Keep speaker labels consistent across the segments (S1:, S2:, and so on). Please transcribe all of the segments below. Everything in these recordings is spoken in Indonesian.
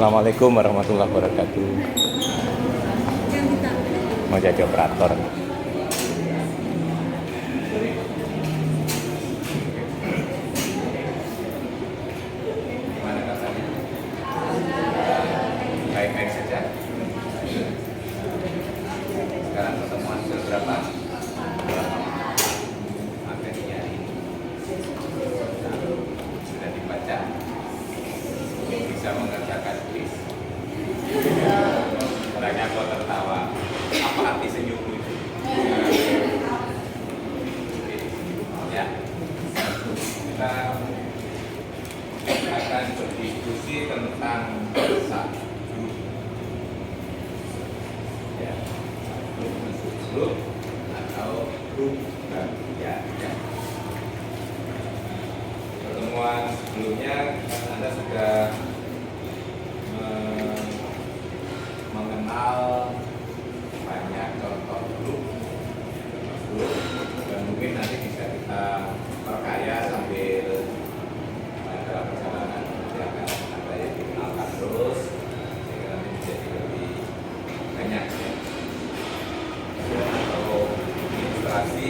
S1: Assalamualaikum warahmatullahi wabarakatuh. Mau jadi operator.
S2: Gimana rasanya? Baik-baik saja. Sekarang pertemuan berapa? Materinya ini sudah dibaca. Bisa mengerjakan kuis. Banyak kok tertawa. Apa arti senyum itu? Ya. Kita akan berdiskusi tentang satu ya, grup atau grup bagian. Ya. Pertemuan sebelumnya Anda sudah mengenal banyak contoh grup, dan mungkin nanti bisa kita perkaya sambil dalam perjalanan nanti akan ada yang dikenalkan terus sehingga nanti menjadi lebih banyak ya. Atau ilustrasi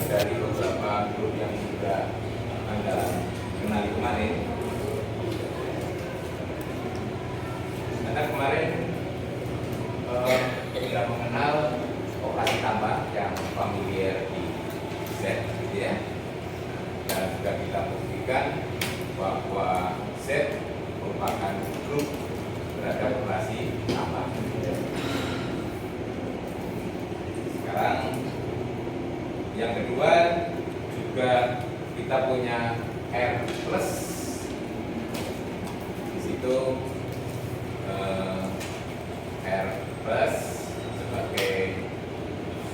S2: dari beberapa grup yang sudah Anda kenali kemarin. Anda kemarin sudah mengenal operasi tambah yang familiar di Z, gitu ya. Dan sudah kita buktikan bahwa Z merupakan grup terhadap operasi tambah. Sekarang yang kedua juga kita punya R plus. Di situ R plus sebagai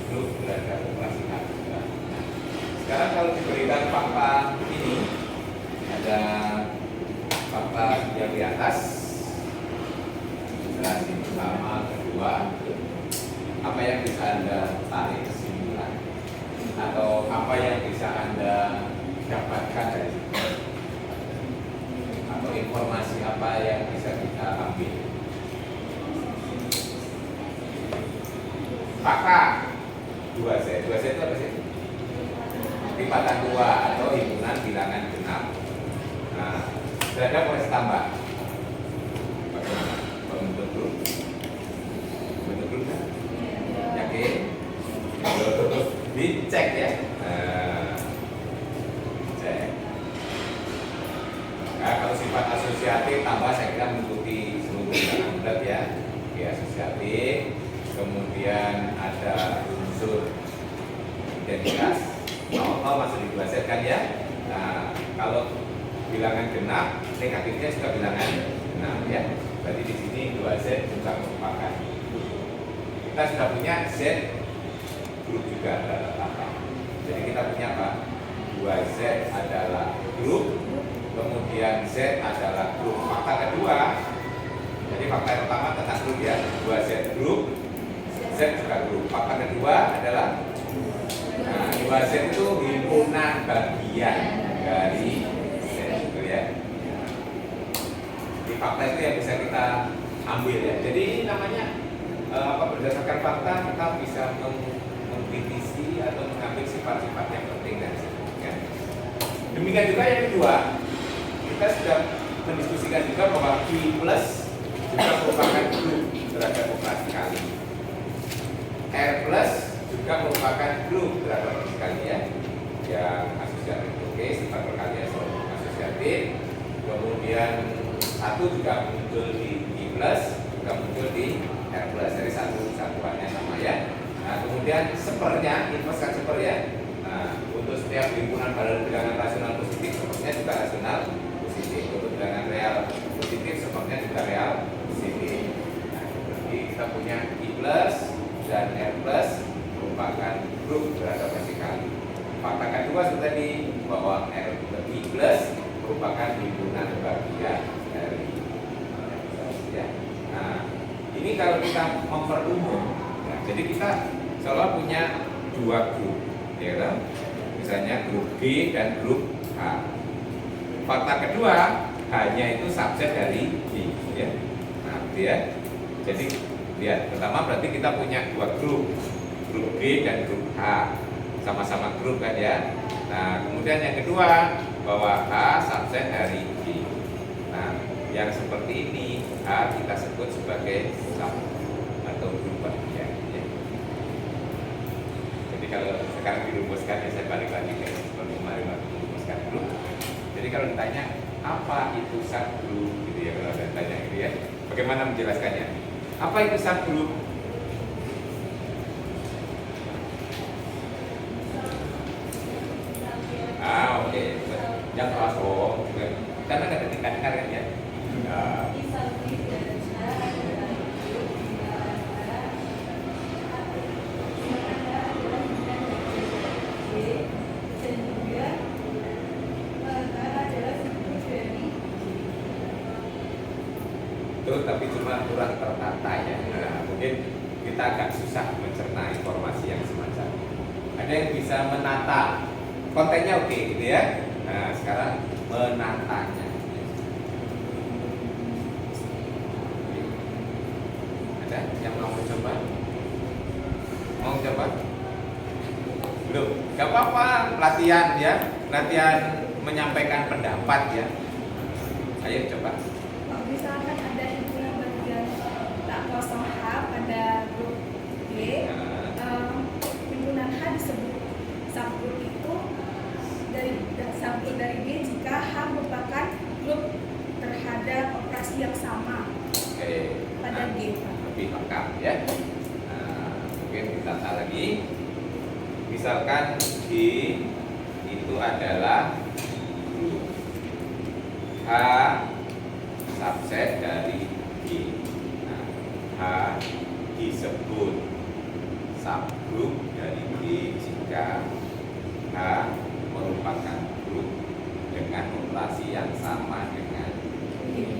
S2: grup terhadap operasi tambah. Sekarang kalau diberikan fakta ini, ada fakta yang di atas, ilustrasi pertama, kedua, apa yang bisa Anda tarik kesimpulan atau apa yang bisa Anda dapatkan dari situ, atau informasi apa yang bisa kita ambil. Fakta 2Z itu apa sih? Lipatan 2 atau himpunan bilangan genap. Nah, terhadap operasi tambah. Bagaimana? Bentuk grup? Bentuk grup kan? Yakin? Dicek ya. Cek. Nah, kalau sifat asosiatif tambah saya kira mengikuti seluruh bilangan bulat ya. Oke, asosiatif. Kemudian ada unsur identitas, mau masuk di 2Z kan ya. Nah, kalau bilangan genap, negatifnya juga bilangan genap ya. Berarti di sini 2Z juga merupakan grup. Kita sudah punya Z grup juga ada apa. Jadi kita punya apa? 2Z adalah grup, kemudian Z adalah grup. Fakta kedua, jadi fakta yang pertama tentang grup ya, 2Z grup, Z juga grup. Fakta kedua adalah 2Z itu himpunan bagian dari Z, gitu ya. Di fakta itu yang bisa kita ambil ya. Jadi ini namanya berdasarkan fakta kita bisa mengkritisi atau mengambil sifat-sifat yang penting dari situ. Ya. Demikian juga yang kedua, kita sudah mendiskusikan juga bahwa Q plus juga merupakan grup terhadap operasi kali. R plus juga merupakan grup terhadap operasi kali ya, yang asosiatif. Oke, sifat perkalian asosiatif. Kemudian satu juga muncul di I plus, juga muncul di R plus. Dari satuannya sama ya. Nah, kemudian sepernya, inverse kan seper ya. Nah, untuk setiap himpunan bilangan rasional positif, sepernya juga rasional positif. Untuk bilangan real positif, sepernya juga real positif. Nah, jadi kita punya I plus dan R plus merupakan grup terhadap operasi kali. Fakta kedua sudah tadi bahwa R I plus merupakan himpunan bagian dari ya. Nah, ini kalau kita memperumum, ya, jadi kita seolah punya dua grup, ya kan? Misalnya grup B dan grup H. Fakta kedua, hanya itu subset dari B, ya. gitu ya. Jadi lihat, pertama berarti kita punya dua grup G dan grup H, sama-sama grup kan ya. Nah kemudian yang kedua, bahwa H subset dari G. Nah yang seperti ini H kita sebut sebagai sub atau grup bagian ya. Jadi kalau sekarang dirumuskan ya, saya balik lagi ke seperti kemarin waktu merumuskan grup. Jadi kalau ditanya apa itu subgroup gitu ya, kalau ada tanya gitu ya, bagaimana menjelaskannya? Apa itu subgroup? Oke. Yang kosong kan ada ketingkat-tingkat kan ya. Tapi cuma kurang tertata ya. Nah, mungkin kita agak susah mencerna informasi yang semacam ini. Ada yang bisa menata kontennya, oke gitu ya. Nah sekarang menatanya. Ada yang mau mencoba? Mau coba? Belum? Gak apa-apa, latihan ya, latihan menyampaikan pendapat ya. Ayo coba.
S3: Misalkan ada himpunan bagian tak kosong H pada grup G, himpunan H disebut subgroup itu subgroup dari G jika H merupakan grup terhadap operasi yang sama.
S2: Oke.
S3: Pada G.
S2: Lebih lengkap ya. Nah, mungkin kita tata lagi. Misalkan G itu adalah grup H subset dari G. Nah, H disebut subgroup dari G jika H merupakan grup dengan operasi yang sama dengan G.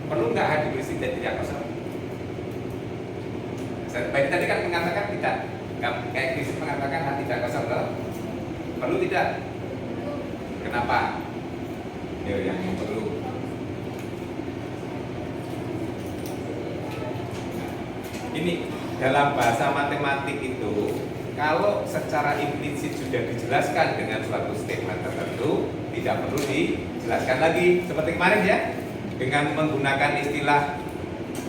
S2: Perlu nggak H diisi tidak kosong? Tadi kan mengatakan tidak, kayak Krisis mengatakan H tidak kosong loh. Perlu tidak? Kenapa? Yang perlu. Ini dalam bahasa matematik itu, kalau secara implisit sudah dijelaskan dengan suatu statement tertentu, tidak perlu dijelaskan lagi. Seperti kemarin ya, dengan menggunakan istilah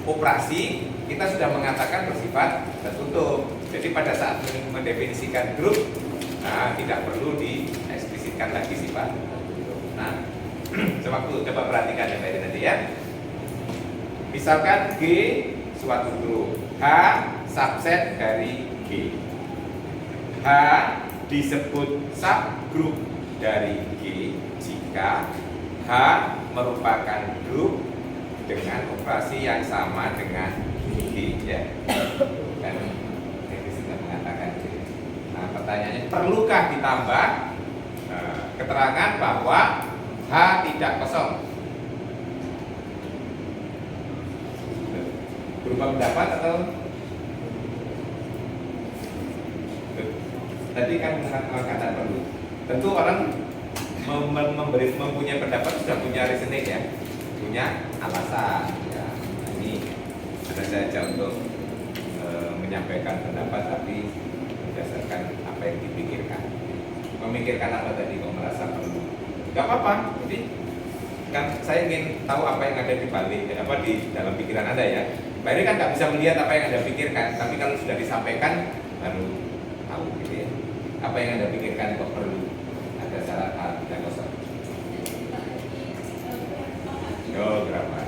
S2: operasi, kita sudah mengatakan bersifat tertutup. Jadi pada saat mendefinisikan grup, nah, tidak perlu dieksplisitkan lagi sifat tertutup. Nah, coba perhatikan ya tadi ya. Misalkan G suatu grup, H subset dari G. H disebut subgrup dari G jika H merupakan grup dengan operasi yang sama dengan G ya. Kan ini sudah mengatakan G. Nah, pertanyaannya, perlukah ditambah keterangan bahwa H tidak kosong? Berupa pendapat atau tadi kan mengatakan perlu. Tentu orang mempunyai pendapat sudah punya reasoning ya, punya alasan ya. Nah, ini ada saja untuk menyampaikan pendapat tapi berdasarkan apa yang dipikirkan. Memikirkan apa tadi kok merasa perlu? Gak apa-apa. Jadi kan saya ingin tahu apa yang ada di balik, apa di dalam pikiran Anda ya. Pak ini kan nggak bisa melihat apa yang Anda pikirkan, tapi kalau sudah disampaikan baru tahu gitu ya. Apa yang Anda pikirkan kok perlu ada syarat hal tidak kosong. Berapa?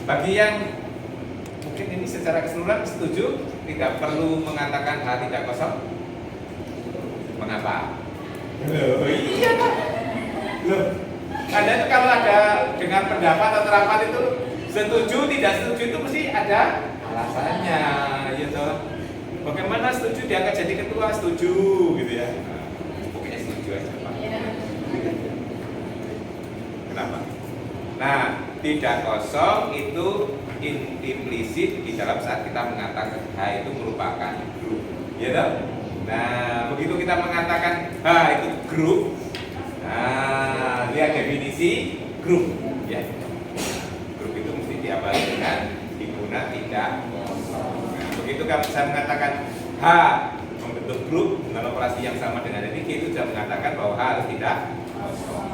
S2: Bagi yang mungkin ini secara keseluruhan setuju tidak perlu mengatakan hal tidak kosong. Mengapa? Iya Pak. Loh, Anda itu kalau ada dengan pendapat atau rapat itu setuju tidak setuju itu mesti ada alasannya, gitu. Bagaimana setuju diangkat jadi ketua? Setuju, gitu ya. Nah, pokoknya setuju aja Pak. Kenapa? Nah, tidak kosong itu implisit di dalam saat kita mengatakan H itu merupakan grup, gitu. Nah, begitu kita mengatakan H itu grup, nah lihat definisi grup, ya. Grup itu mesti ketika saya mengatakan H membentuk grup dengan operasi yang sama dengan ini, G itu sudah mengatakan bahwa H harus tidak kosong.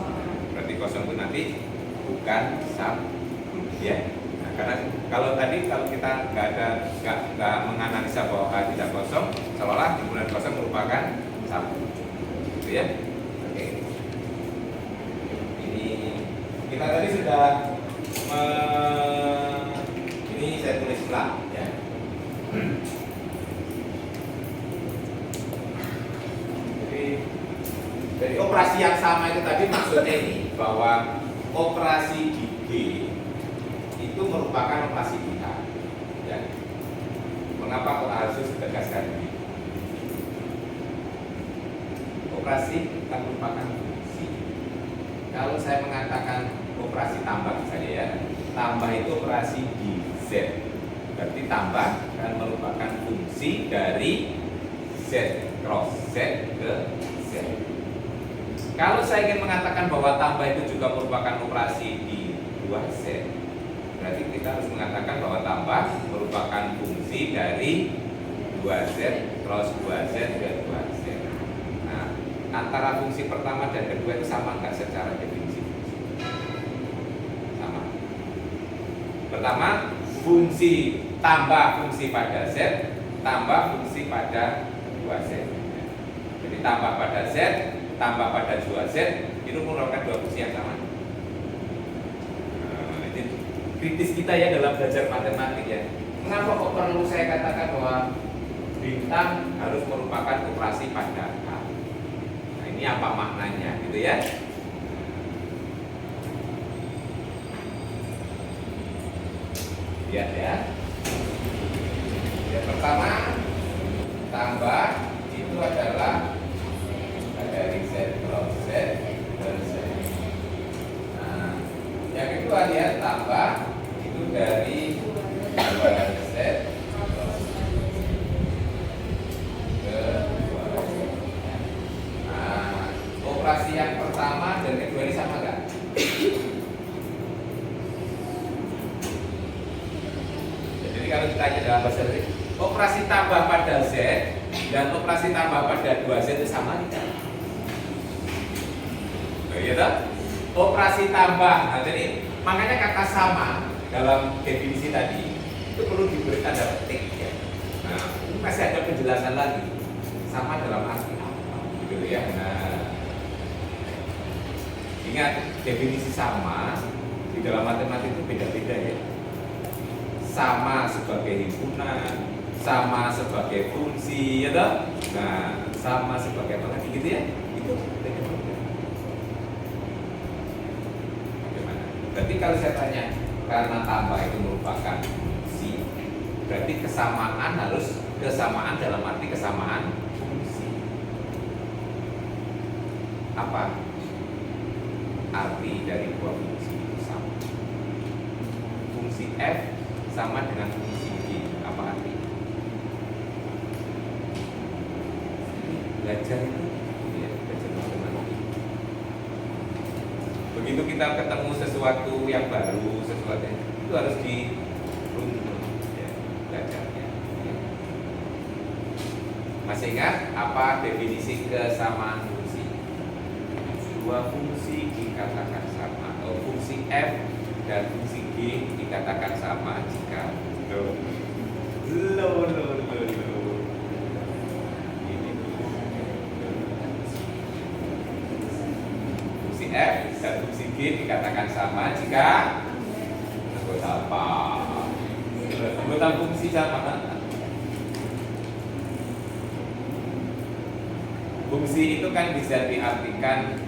S2: Berarti kosong itu nanti bukan sub grup ya. Nah, karena kalau kita nggak menganalisa bahwa H tidak kosong, seolah himpunan kosong merupakan sub grup, gitu ya. Oke. Ini kita tadi sudah ini saya tulis ulang ya. Jadi operasi yang sama itu tadi maksudnya ini bahwa operasi di G itu merupakan operasi di H. Ya. Mengapa kok harus ditegaskan ini? Operasi bukan merupakan fungsi. Kalau saya mengatakan operasi tambah misalnya ya, tambah itu operasi di Z. Berarti tambah akan merupakan fungsi dari Z cross Z ke Z. Kalau saya ingin mengatakan bahwa tambah itu juga merupakan operasi di 2Z, berarti kita harus mengatakan bahwa tambah merupakan fungsi dari 2Z cross 2Z ke 2Z. Nah, antara fungsi pertama dan kedua itu sama nggak secara definisi? Sama. Pertama, fungsi tambah fungsi pada Z tambah fungsi pada 2Z. Jadi tambah pada Z tambah pada 2Z itu merupakan dua fungsi yang sama. Nah, ini kritis kita ya dalam belajar matematik ya. Mengapa kok perlu saya katakan bahwa bintang harus merupakan operasi pada H? Nah, ini apa maknanya gitu ya? Lihat ya. Yang pertama, tambah itu adalah dari Z cross Z dan Z. Nah, yang kedua lihat tambah itu dari 2Z cross ke 2Z. Nah, operasi yang pertama dan kedua ini sama nggak? Jadi kalau ditanya dalam bahasa Inggris, operasi tambah pada Z dan operasi tambah pada 2Z itu sama tidak? Iya toh? Operasi tambah. Nah, jadi makanya kata sama dalam definisi tadi itu perlu diberi tanda petik ya. Nah, ini masih ada penjelasan lagi. Sama dalam arti apa? Gitu ya. Nah, ingat definisi sama di dalam matematik itu beda-beda ya. Sama sebagai himpunan, sama sebagai fungsi, ya toh? Nah, sama sebagai apa lagi gitu ya? Itu beda-beda. Bagaimana? Berarti kalau saya tanya, karena tambah itu merupakan fungsi, berarti kesamaan harus kesamaan dalam arti kesamaan fungsi. Apa arti dari dua fungsi itu sama? Fungsi F sama dengan fungsi G, apa arti? Belajar itu ya, belajar matematika. Begitu kita ketemu sesuatu yang baru, sesuatu yang itu harus diruntut ya, belajarnya ya. Masih ingat apa definisi kesamaan fungsi? Dua fungsi dikatakan sama, atau fungsi F dan fungsi G dikatakan sama jika fungsi F dan fungsi G dikatakan sama jika anggota apa? Anggota fungsi sama. Fungsi itu kan bisa diartikan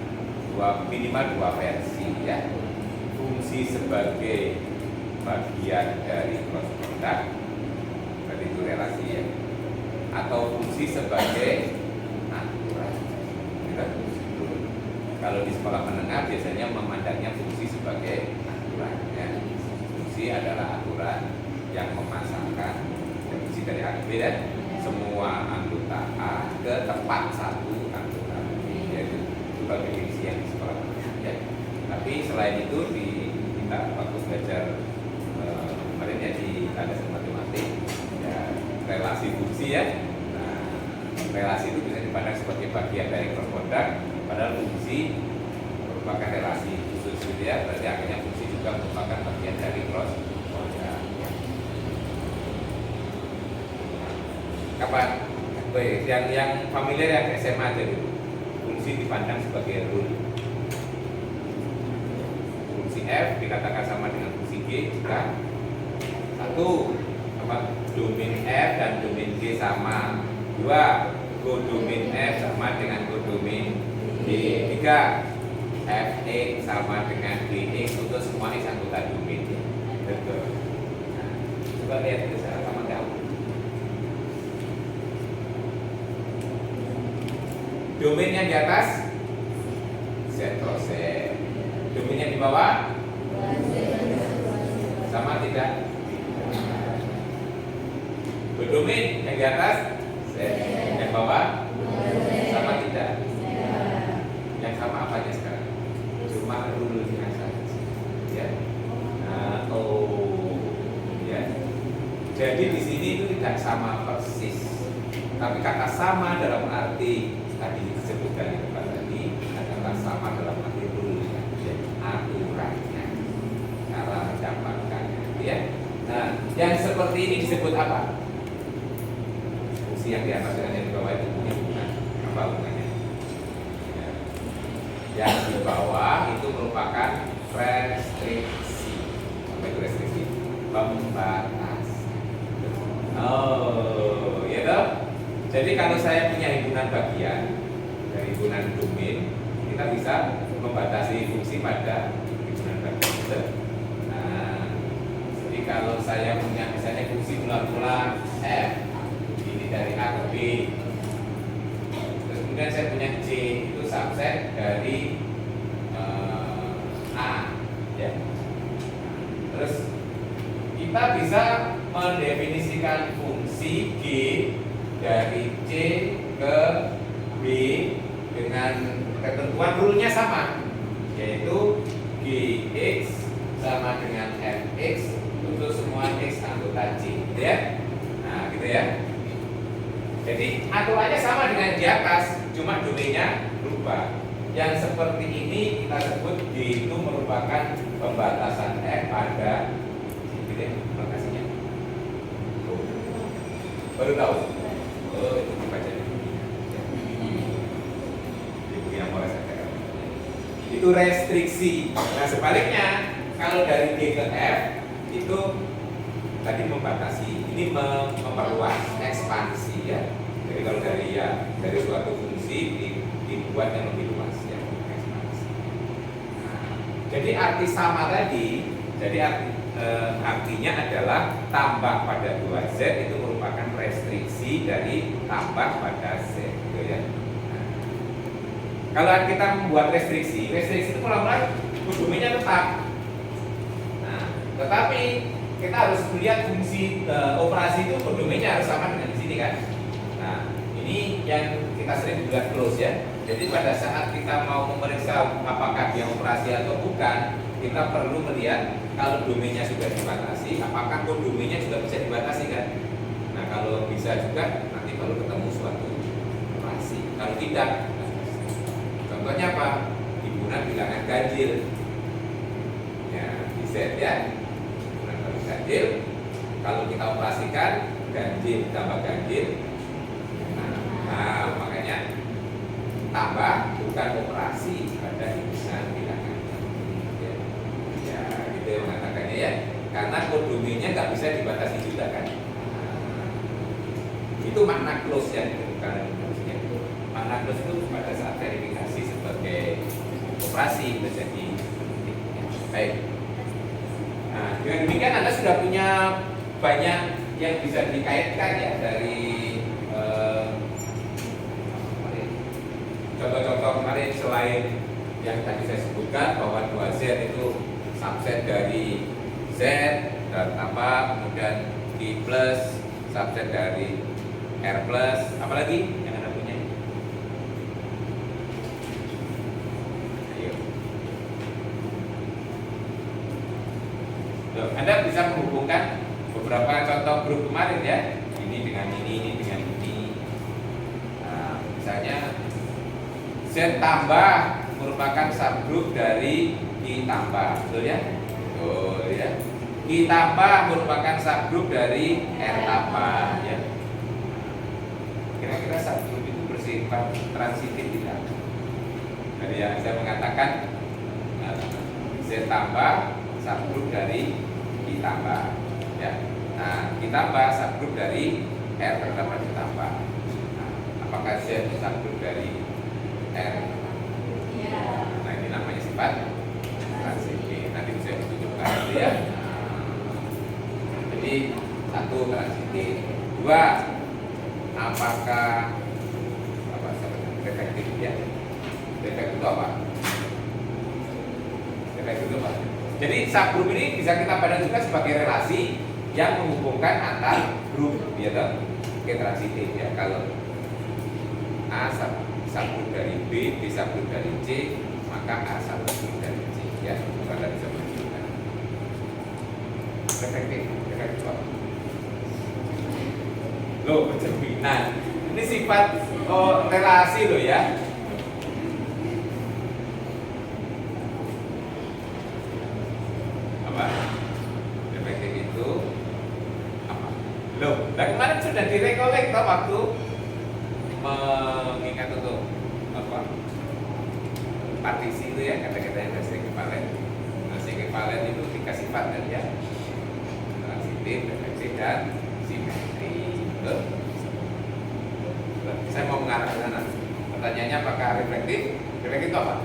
S2: minimal dua versi ya. Fungsi sebagai bagian dari cross product, berarti itu relasi ya, atau fungsi sebagai aturan. Kalau di sekolah menengah biasanya memandangnya fungsi sebagai aturan ya. Fungsi adalah aturan yang memasangkan fungsi dari A ke B dan semua anggota A ke tempat satu anggota B, yaitu itu bagi definisi yang di sekolah menengah ya. Tapi selain itu kita waktu belajar kemarin ya di dasar matematik ya, relasi relasi fungsi ya. Nah, relasi itu bisa dipandang sebagai bagian dari cross product, padahal fungsi merupakan relasi khusus gitu ya. Berarti akhirnya fungsi juga merupakan bagian dari cross product. Kapan? Baik, yang familiar yang SMA aja dulu. Fungsi dipandang sebagai rule. Fungsi F dikatakan sama dengan fungsi G jika satu, domain F dan domain G sama. Dua, kodomain F sama dengan kodomain G. Tiga, Fx sama dengan Gx untuk semua X anggota domain. Betul. Nah, coba lihat itu secara sama kamu. Domain yang di atas Z cross Z. Domain yang di bawah sama tidak? Domain yang di atas Z, yang bawah sama tidak? Yang sama apanya sekarang? Cuma rule-nya saja. Ya. Nah, ya. Jadi di sini itu tidak sama persis. Tapi kata sama dalam arti tadi disebutkan di depan tadi adalah sama dalam arti rule-nya, aturannya, cara mendapatkannya, ya. Nah, yang seperti ini disebut apa? Fungsi yang di atas dengan yang di bawah itu punya hubungan apa hubungannya? Ya. Yang di bawah itu merupakan restriksi. Apa itu restriksi? Pembatas. Oh, ya toh? Jadi kalau saya punya himpunan bagian dari himpunan domain, kita bisa membatasi fungsi pada himpunan bagian. Nah, jadi kalau saya punya misalnya fungsi mula-mula F, ini dari A ke B, terus kemudian saya punya C itu subset dari A, ya. Terus kita bisa mendefinisikan fungsi G dari C ke B dengan ketentuan rule-nya sama, yaitu Gx sama dengan Fx untuk semua X anggota C, gitu ya. Nah, gitu ya. Jadi aturannya sama dengan di atas, cuma domainnya berubah. Yang seperti ini kita sebut G itu merupakan pembatasan F pada gitu ya, lokasinya. Baru tahu. Oh, itu dibaca di buku. Di buku yang mau saya katakan. Itu restriksi. Nah, sebaliknya kalau dari G ke F itu tadi membatasi, ini memperluas, ekspansi ya. Jadi kalau dari suatu fungsi dibuat yang lebih luas ya, ekspansi. Nah, jadi arti sama tadi, artinya adalah tambah pada 2Z itu merupakan restriksi dari tambah pada Z, gitu ya. Nah, kalau kita membuat restriksi itu mula-mula domainnya tetap. Nah, tetapi kita harus melihat fungsi operasi itu domainnya harus sama dengan di sini kan. Nah, ini yang kita sering bilang close ya. Jadi pada saat kita mau memeriksa apakah dia operasi atau bukan, kita perlu melihat kalau domainnya sudah dibatasi, apakah domainnya juga bisa dibatasi kan? Nah, kalau bisa juga nanti baru ketemu suatu operasi. Kalau tidak, contohnya apa? Himpunan bilangan ganjil. Ya, di set ya. Himpunan ganjil. Kalau kita operasikan ganjil tambah ganjil. Nah, makanya tambah bukan operasi pada himpunan bilangan. Ya, gitu ya mengatakannya ya. Karena kodominya nggak bisa dibatasi juga kan. Itu makna close ya, bukan maksudnya. Makna close itu pada saat verifikasi sebagai operasi menjadi baik. Nah, dengan demikian Anda sudah punya banyak yang bisa dikaitkan ya dari contoh-contoh kemarin selain yang tadi saya sebutkan bahwa 2Z itu subset dari Z dan tambah, kemudian G plus subset dari R plus, apalagi yang Anda punya? Ayo. Loh, Anda bisa menghubungkan beberapa contoh grup kemarin ya, di ini dengan ini dengan ini. Nah, misalnya Z tambah merupakan subgroup dari I tambah, betul ya? Betul ya. I tambah merupakan subgroup dari R tambah ya. Kira-kira subgroup itu bersifat transitif tidak? Jadi yang saya mengatakan Z tambah subgroup dari I tambah ya. Nah, I tambah subgroup dari R tambah ditambah. Nah, apakah Z subgroup dari R? Nah, ini namanya sifat transitif. Nanti bisa ditunjukkan ya. Jadi satu transitif, dua apakah defektif ya? Defektif itu apa? Defektif itu apa? Jadi subgroup ini bisa kita pandang juga sebagai relasi yang menghubungkan antar grup, ya toh? Oke, transitif ya. Kalau A subgroup dari B subgroup dari C, maka A subgroup dari C ya. Anda bisa menunjukkan. Defektif apa? Loh, pencerminan. Ini sifat relasi loh ya. Apa? Defektif itu apa? Loh, nah kemarin sudah direkolek toh waktu mengingat untuk apa? Partisi itu ya, kata-katanya dari ekivalen. Nah, ekivalen itu tiga sifat kan ya. Transitif, defektif dan simetri. Betul? Saya mau mengarah ke sana. Pertanyaannya apakah reflektif? Reflektif itu apa?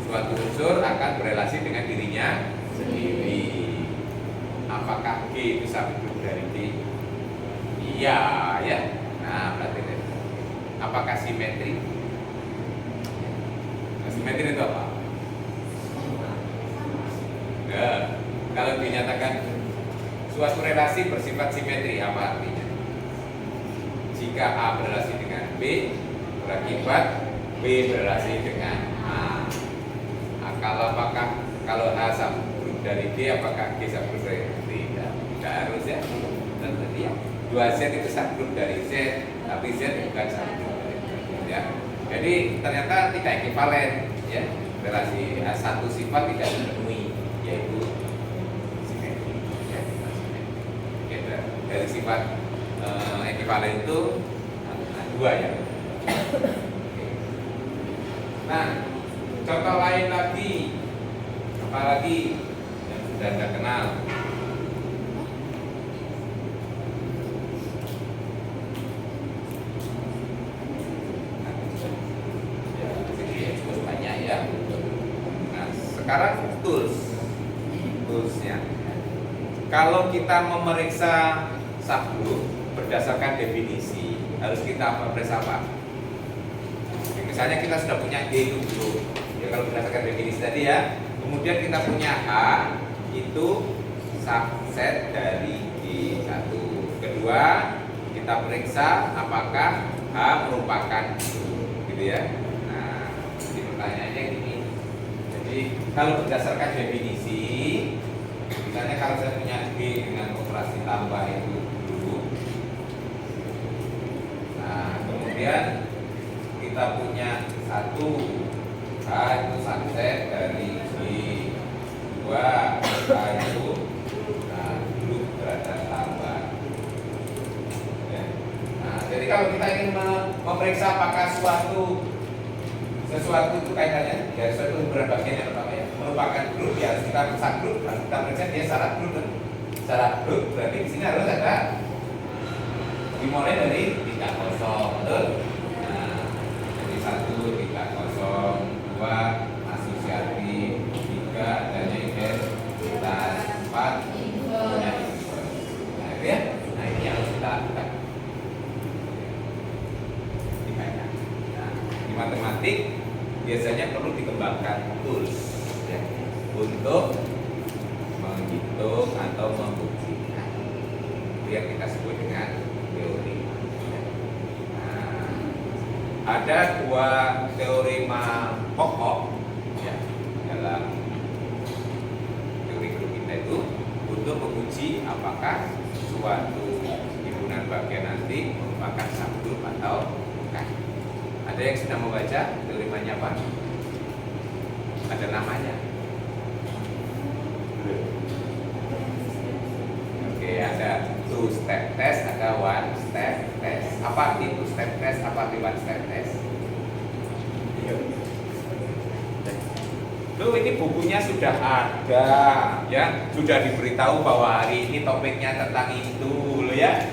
S2: Suatu unsur akan berelasi dengan dirinya sendiri. Apakah G itu subgroup dari D? Iya, ya. Nah, berarti apakah simetri? Nah, simetri itu apa? Nah, kalau dinyatakan suatu relasi bersifat simetri, apa artinya? Jika A berelasi dengan B, berakibat B berelasi dengan A. Nah, kalau A subgroup dari D, apakah G subgroup dari D? Tidak harus ya. Tentu ya. 2Z itu subgroup dari Z, tapi Z bukan subgroup dari Z. Ya. Jadi ternyata tidak ekivalen ya. Relasi satu sifat tidak dipenuhi, yaitu simetri. Ya, simetri. Dari sifat ekivalen itu dua ya. Nah, contoh lain lagi, apalagi yang sudah Anda kenal. Banyak ya. Nah, sekarang toolsnya. Kalau kita memeriksa subgroup berdasarkan definisi, harus kita periksa apa? Misalnya kita sudah punya G itu dulu, ya kalau berdasarkan definisi tadi ya. Kemudian kita punya H itu subset dari G1. Kedua, kita periksa apakah H merupakan gitu ya. Nah, jadi pertanyaannya gini. Jadi kalau berdasarkan definisi, misalnya kalau saya punya G dengan operasi tambah itu dulu. Nah, kemudian kita punya satu H itu subset dari G2, H itu grup berada tambah ya. Nah, jadi kalau kita ingin memeriksa apakah sesuatu itu kaitannya ya, sesuatu hubungan bagian yang pertama ya merupakan grup, ya harus kita subgroup, harus kita periksa dia syarat grup berarti di sini harus ada dimulai dari 3 kosong, betul? Nah, jadi 1 3 kosong, 2 asosiatif, 3 adanya identitas, 4 punya inverse. Nah, itu ya. Nah, ini yang harus kita lakukan. Nah, di matematik biasanya perlu dikembangkan tools ya, untuk menghitung atau membuktikan. Itu yang kita sebut dengan teori. Nah, ada 2 teorema pokok ya, dalam teori grup kita itu untuk menguji apakah suatu himpunan bagian nanti merupakan subgroup atau bukan. Ada yang sudah membaca terimanya apa? Ada namanya. Oke, ada two step test, ada one step test. Apa arti two step test? Apa arti one step test? Loh, ini bukunya sudah ada, ya, sudah diberitahu bahwa hari ini topiknya tentang itu, loh ya.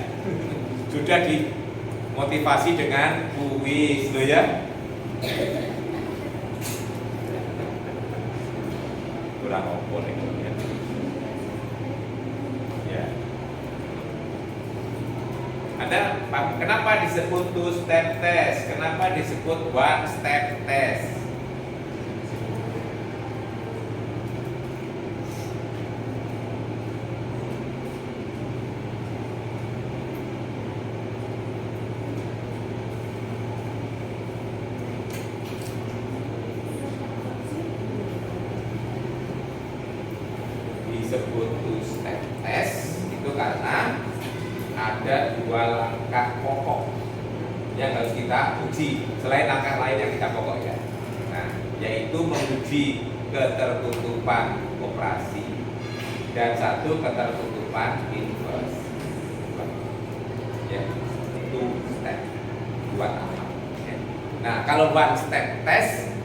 S2: Sudah dimotivasi dengan kuis, loh ya. Kurang opo nih, ya. Ya. Ada, kenapa disebut two step test? Kenapa disebut one step test? Disebut two step test itu karena ada dua langkah pokok yang harus kita uji selain langkah lain yang kita pokok ya. Nah, yaitu menguji ketertutupan operasi dan satu ketertutupan inverse. Ya, itu step dua tahap. Ya. Nah, kalau one step test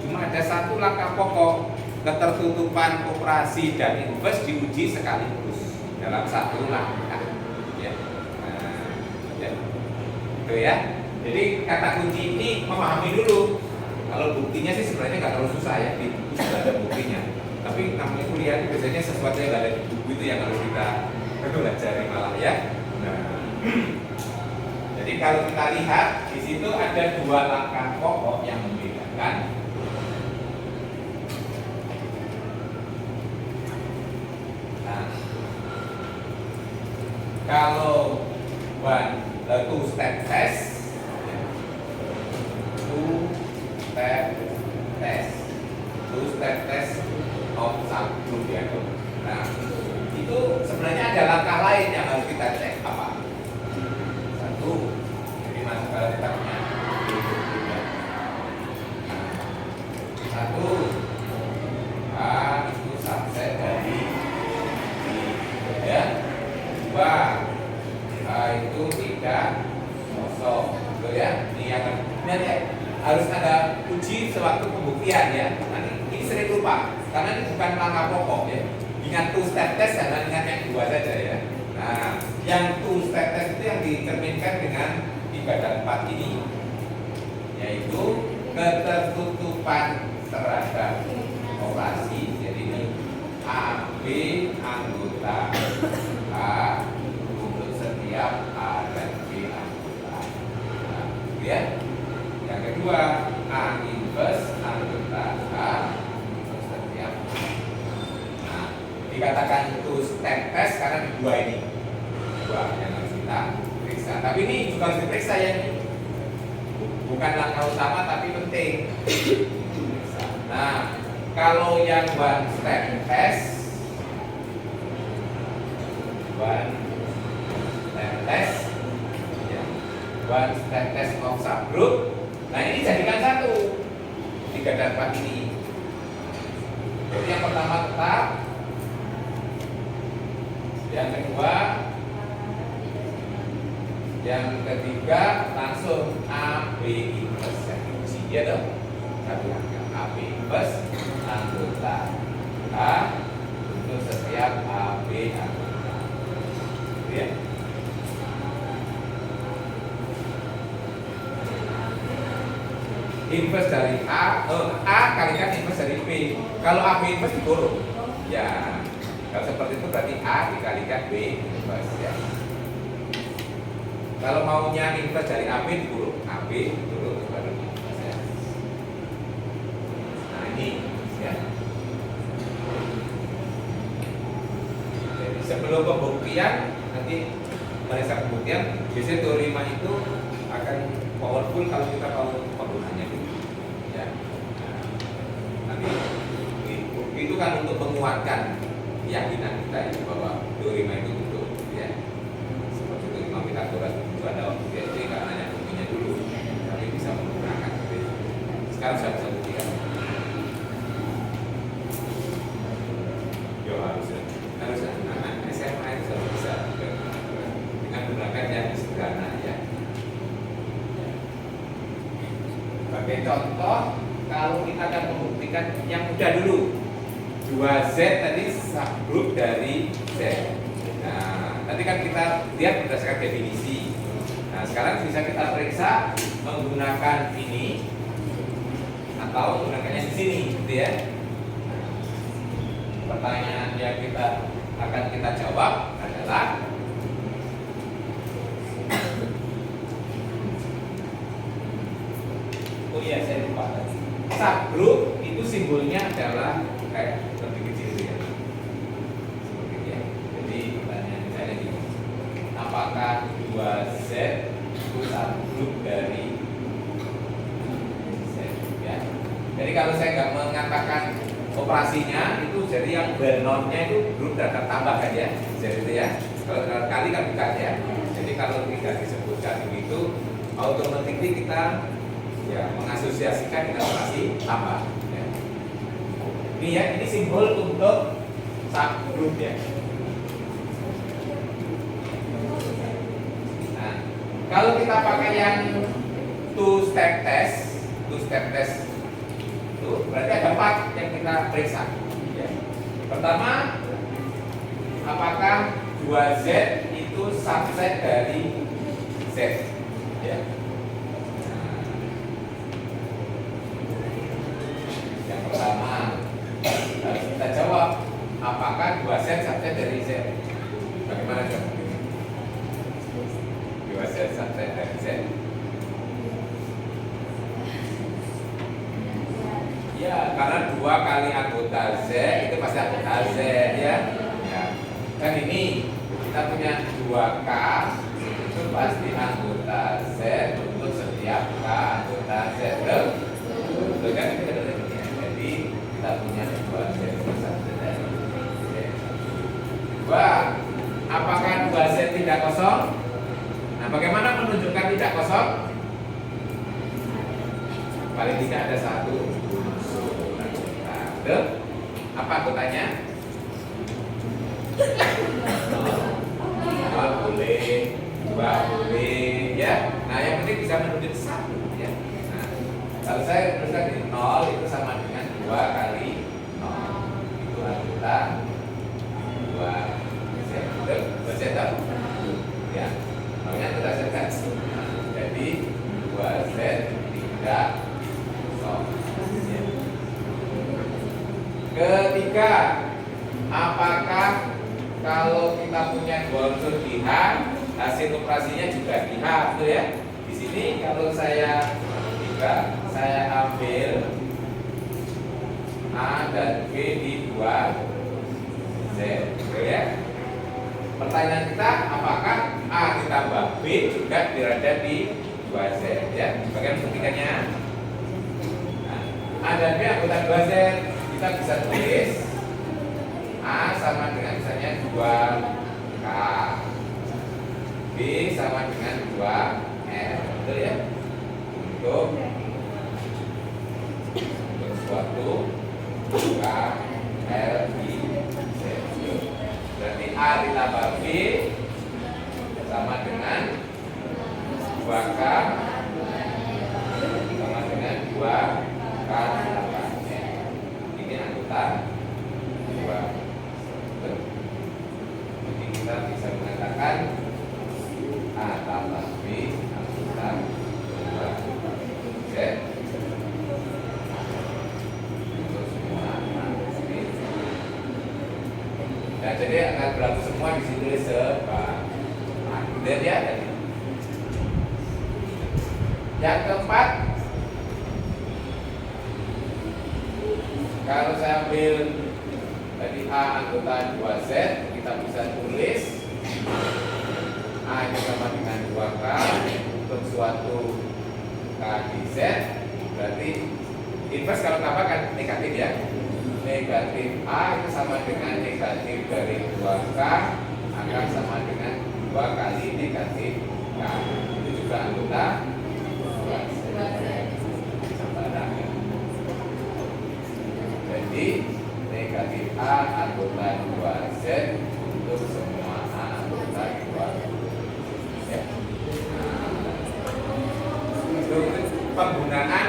S2: cuma ada satu langkah pokok, ketertutupan operasi dan inverse diuji sekaligus dalam satu langkah. Ya. Nah, ya. Itu ya. Jadi kata kunci ini memahami dulu. Kalau buktinya sih sebenarnya nggak terlalu susah ya, di buku sudah ada buktinya. Tapi namanya kuliah itu biasanya sesuatu yang nggak ada di buku itu yang harus kita pelajari malah ya. Nah, jadi kalau kita lihat di situ ada dua langkah pokok yang membedakan. Nah, kalau two step test, two step test of subgroup ya. Nah, itu sebenarnya ada langkah lain yang harus kita cek apa? Satu, jadi masuk ke kitabnya. Satu, A itu subset dari ya. Dua, A itu tidak kosong, gitu ya. Ini akan ya, harus ada uji sewaktu pembuktian ya. Nanti ini sering lupa karena ini bukan langkah pokok ya. Ingat two step test jangan ingat yang dua saja ya. Nah, yang two step test itu yang dicerminkan dengan 3 dan 4 ini, yaitu ketertutupan terhadap operasi. Jadi ini A, B anggota A untuk setiap A dan B anggota. Nah, ya. Yang kedua, A inverse anggota A untuk setiap. Nah, dikatakan itu step test karena di dua ini, dua yang harus kita periksa. Tapi ini juga harus diperiksa ya. Bukan langkah utama tapi penting. Nah, kalau yang one step test, ya, one step test of subgroup. Nah, ini jadikan satu 3 dan 4 ini. Jadi yang pertama tetap, yang kedua, yang ketiga langsung A, B inverse yang diuji ya dong. Satu angka A, B inverse anggota A untuk setiap A, B anggota. Ya. Inverse dari A kalikan inverse dari B. Kalau A, B inverse dikurung. Ya. Kalau seperti itu berarti A dikalikan B inverse ya. Kalau maunya inverse dari AB dikurung, AB dikurung baru inverse ya. Nah ini ya. Jadi sebelum pembuktian nanti mereka pembuktian biasanya teorema itu akan powerful kalau kita tahu penggunaannya dulu ya. Nanti itu kan untuk menguatkan keyakinan kita itu bahwa teorema itu betul ya. Seperti teorema Pythagoras Sebagai contoh, kalau kita akan membuktikan yang mudah dulu, 2Z tadi subgrup dari Z. Nah, tadi kan kita lihat berdasarkan definisi. Nah, sekarang bisa kita periksa menggunakan ini atau menggunakannya di sini, gitu ya. Pertanyaan yang akan kita jawab adalah oh iya, saya lupa tadi. Subgroup itu simbolnya adalah kayak lebih kecil ya. Seperti ini ya. Jadi pertanyaan saya gini. Apakah 2Z itu subgroup dari Z ya? Jadi kalau saya nggak mengatakan operasinya itu, jadi yang bernomnya itu grup data tambah kan ya. Jadi itu ya. Kalau kali kan bukan ya. Jadi kalau tidak disebutkan begitu, otomatis kita ya mengasosiasikan dengan operasi tambah ya. Ini ya, ini simbol untuk subgroup ya. Nah, kalau kita pakai yang two step test itu berarti ada 4 yang kita periksa ya. Pertama, apakah 2Z itu subset dari Z ya. Pertama harus kita jawab, apakah 2Z subset dari Z? Bagaimana jawabnya? 2Z subset dari Z? Ya, karena 2 kali anggota Z itu pasti anggota Z ya. Ya. Kan ini kita punya 2K itu pasti anggota Z untuk setiap K anggota Z. Betul kan? Kita punya 2Z subset dari Z. 2. Apakah 2Z tidak kosong? Nah, bagaimana menunjukkan tidak kosong? Paling tidak ada 1 unsur anggota. Betul? Apa anggotanya? Boleh, 2 boleh ya. Nah, yang penting bisa menunjuk 1 ya. Nah, kalau saya tuliskan di 0 itu sama dengan 2 kali 0 itu anggota 2Z. Betul? Betul? Ya. Makanya kita sebutkan. Jadi 2Z tidak kosong. Ya. Ketiga, apakah kalau kita punya 2 unsur di H, hasil operasinya juga di H, betul ya? Di sini kalau saya ambil A dan B di 2Z, betul ya? Pertanyaan kita, apakah A ditambah B juga berada di 2Z ya? Bagaimana buktikannya? Nah, A dan B anggota 2Z, kita bisa tulis A sama dengan misalnya 2K, B sama dengan 2L, betul ya? Untuk suatu 2L di Z. Berarti A ditambah B sama dengan 2K sama dengan 2K ditambah L. Ini anggota 2. Jadi kita bisa mengatakan A tambah B anggota 2Z. Nah, jadi akan berlaku semua di situ sebagian ya. Yang keempat, kalau saya ambil tadi A anggota 2Z, kita bisa tulis A itu sama dengan 2K untuk suatu K di Z. Berarti inverse kalau tambah kan negatif ya. Negatif A itu sama dengan negatif dari 2K akan sama dengan 2 kali negatif K. Itu juga anggota 2Z. Jadi negatif A anggota 2Z untuk semua A anggota 2Z ya. Nah, itu penggunaan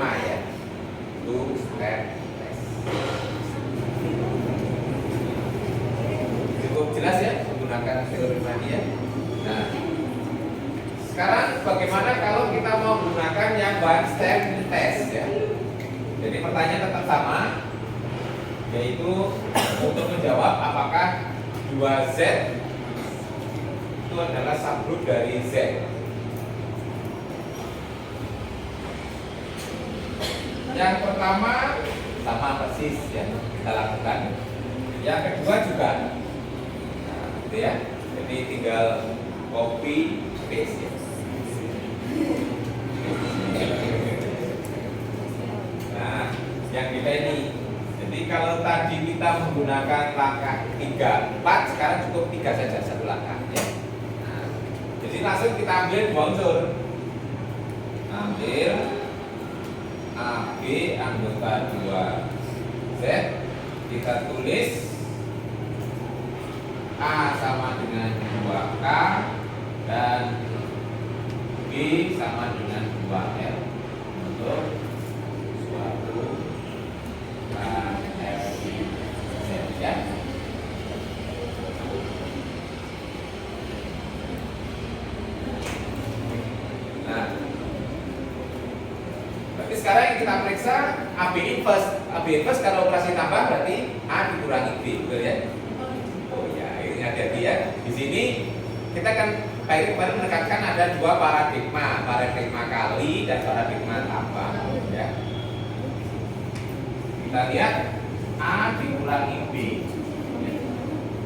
S2: prima ya. Two step test. Cukup jelas ya menggunakan teori prima ya. Nah, sekarang bagaimana kalau kita mau menggunakan yang one step test ya? Jadi pertanyaan tetap sama, yaitu untuk menjawab apakah 2Z itu adalah subgroup dari Z. Yang pertama sama persis ya kita lakukan. Yang kedua juga, nah, gitu ya. Jadi tinggal copy paste ya. Nah, yang kita ini. Jadi kalau tadi kita menggunakan langkah 3, 4, sekarang cukup 3 saja satu langkah ya. Nah, jadi langsung kita ambil dua unsur. Ambil AB anggota 2Z, kita tulis A sama dengan 2K dan B sama dengan 2L untuk suatu KLZ ya. Nah, berarti sekarang yang kita periksa AB inverse. AB inverse kalau operasi tambah berarti A dikurangi B, betul ya? Oh ya, ini hati-hati ya. Di sini kita kan kemarin menekankan ada dua paradigma kali dan paradigma tambah ya. Kita lihat A dikurangi B.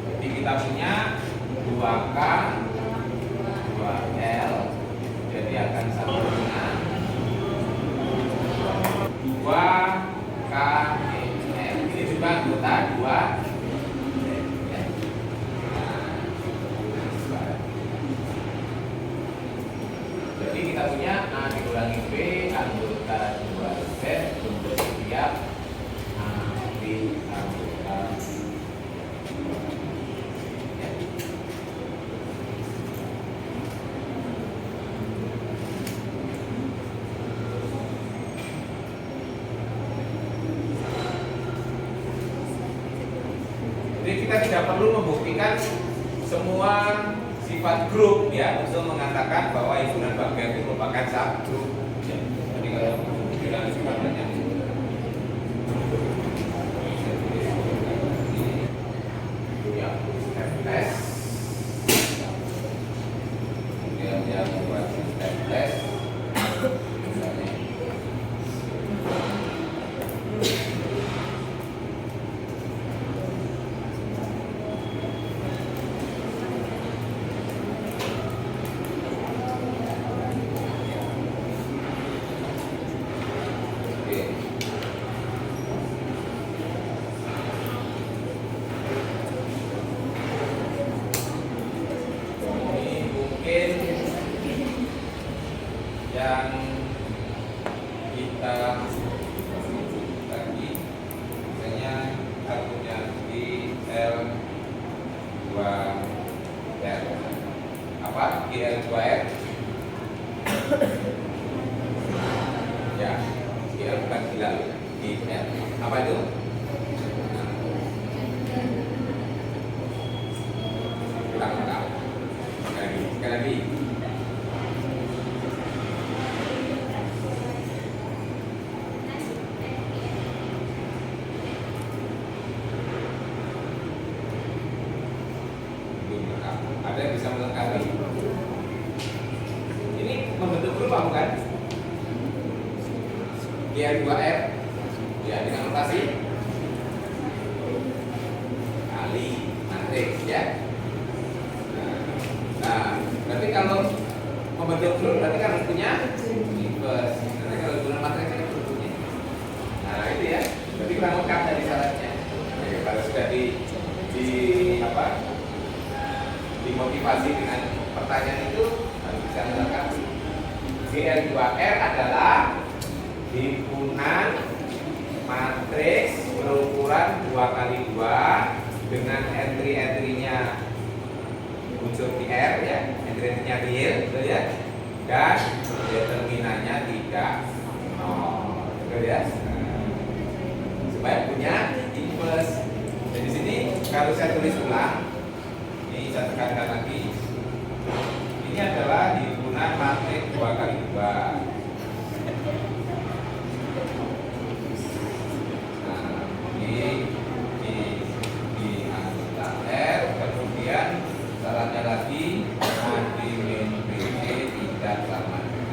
S2: Jadi kita punya 2K 2L, jadi akan sama dengan 2KL. Ini juga anggota 2 ya. Jadi kita punya A dikurangi B anggota 2Z untuk setiap AB anggota 2 ya. Jadi kita tidak perlu membuktikan semua sifat grup ya untuk mengatakan bahwa himpunan bagian itu merupakan subgroup. Ya. Jadi kalau bilang sifatnya ya step test, kemudian yang buat step test, misalnya yang kita lagi misalnya kita punya di L2R apa di L2R ya di L bukan gila di L apa itu kurang lengkap sekali lagi ada yang bisa melengkapi. Ini membentuk grup apa bukan? G2R ya dengan notasi kali matriks ya. Nah, berarti kalau membentuk grup berarti kan harus punya inverse. Nanti kalau guna matriks itu bentuknya. Nah itu ya. Berarti kurang lengkap dari syaratnya. Oke, kalau sudah di apa? Dimotivasi dengan pertanyaan itu harus bisa melengkapi. GL2R adalah himpunan matriks berukuran 2x2 dengan entry-entry-nya unsur R ya, entry-entry-nya real, betul ya, dan determinannya tidak nol. betul ya. Supaya punya inverse. Jadi di sini kalau saya tulis ulang, ini saya tekankan lagi. Ini adalah himpunan matrik 2x2. Nah, di anggota R, kemudian syaratnya lagi A min BC tidak sama dengan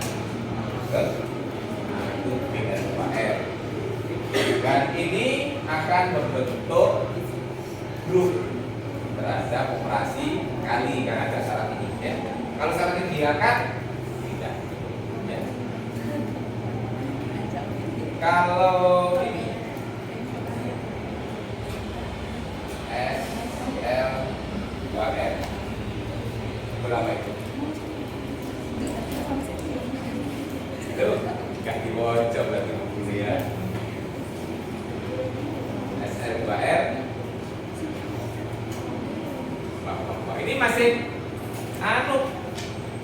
S2: itu BR 2R. Dan ini akan membentuk grup terhadap operasi kali karena ada syarat ini ya. Kalau syarat ini diangkat tidak ya. Kalau ini S L 2R berapa itu? Itu nggak diwocok berarti buku ya. SL 2R. Ini masih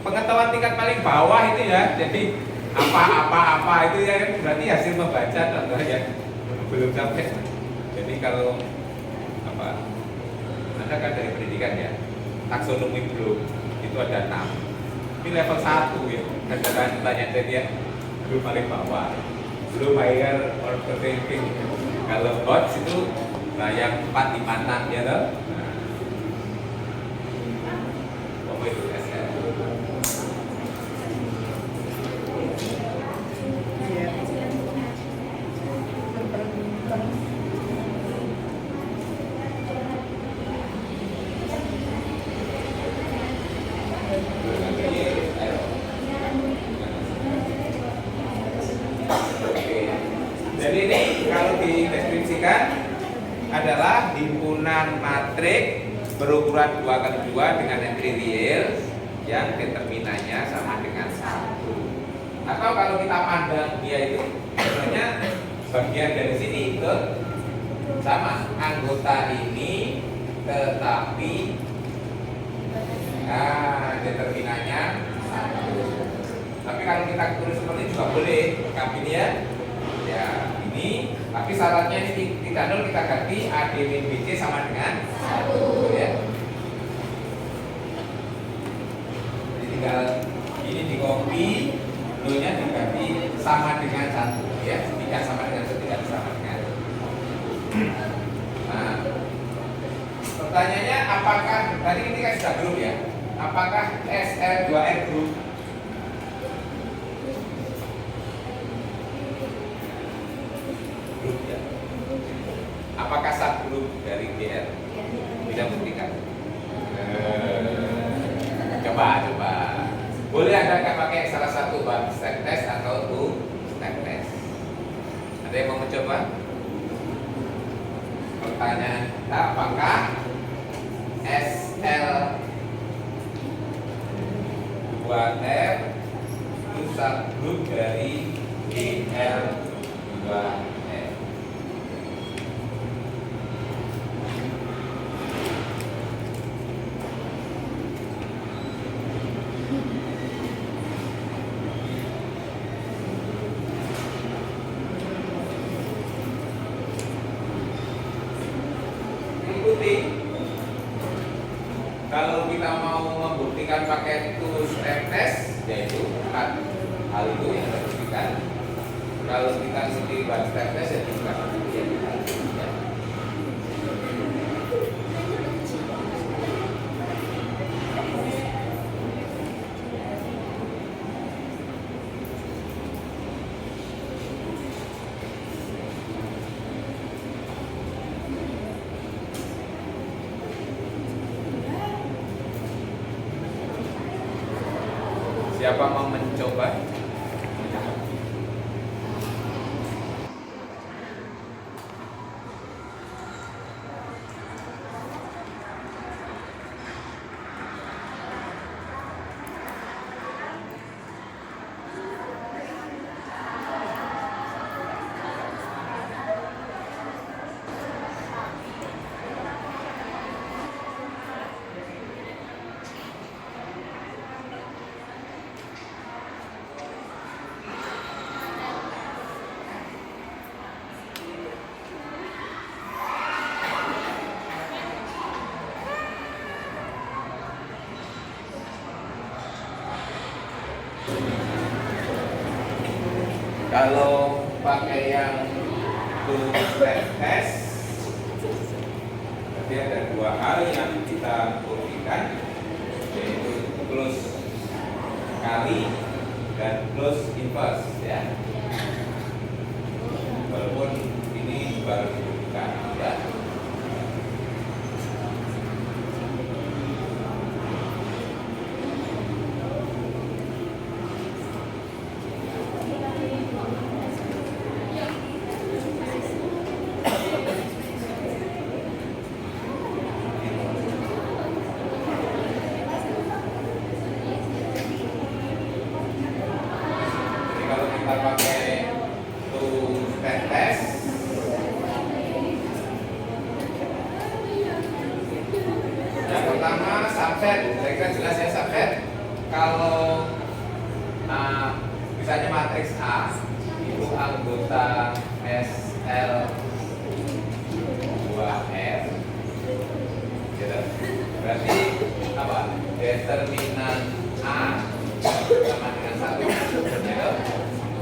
S2: pengetahuan tingkat paling bawah itu ya. Jadi apa itu ya kan berarti hasil membaca contoh ya. Belum sampai. Jadi kalau Anda kan dari pendidikan ya. Taksonomi belum itu ada 6. Ini level 1 ya. Kan tanya tadi ya. Belum paling bawah. Belum higher order thinking. Kalau HOTS itu yang 4, 5, 6 ya toh. Itu SL. Jadi ini kalau dideskripsikan adalah himpunan matrik berukuran 2x2 dengan entry real yang determinannya sama dengan 1. Atau kalau kita pandang dia itu sebenarnya bagian dari sini ke sama anggota ini tetapi determinannya 1. Tapi kalau kita tulis seperti juga boleh ini ya ini tapi syaratnya ini tidak 0 kita ganti AD min BC sama dengan 1 ya. Jadi tinggal ini di copy, nya diganti sama dengan 1 ya. Tidak sama dengan 1 tidak sama dengan. Nah, pertanyaannya apakah tadi ini kan sudah grup ya? Apakah SL2R grup? Grup ya. Apakah subgrup dari GR? Tidak membuktikan. Coba. Boleh Anda nggak pakai salah satu one step test atau two step test? Ada yang mau mencoba? Pertanyaan, apakah SL 2R itu subgrup dari GR 2R? Kalau kita mau membuktikan pakai two step test, yaitu 4 hal itu yang kita buktikan. Kalau kita sendiri one step test, ya kita buktikan. Siapa mau mencoba? Kalau pakai yang two-step test, berarti ada dua hal yang kita buktikan, yaitu close kali dan close inverse, ya. Walaupun ini baru dibuktikan, ya. Jadi kalau kita pakai two-step test, yang pertama subset, saya kira jelas ya subset. Kalau misalnya matriks A itu anggota SL 2R, gitu. Berarti apa? Determinan A sama dengan 1, gitu.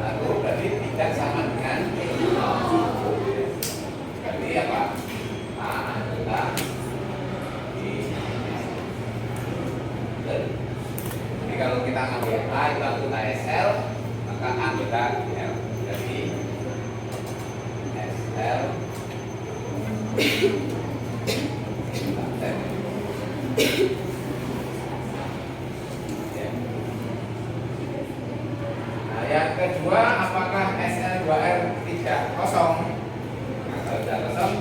S2: 1 berarti tidak sama dengan 0. Berarti apa? A anggota Jadi kalau kita ngambil A itu anggota SL, maka anggota L. Jadi SL ya. Nah, yang kedua, apakah SL2R tidak kosong? Nah, kalau tidak kosong,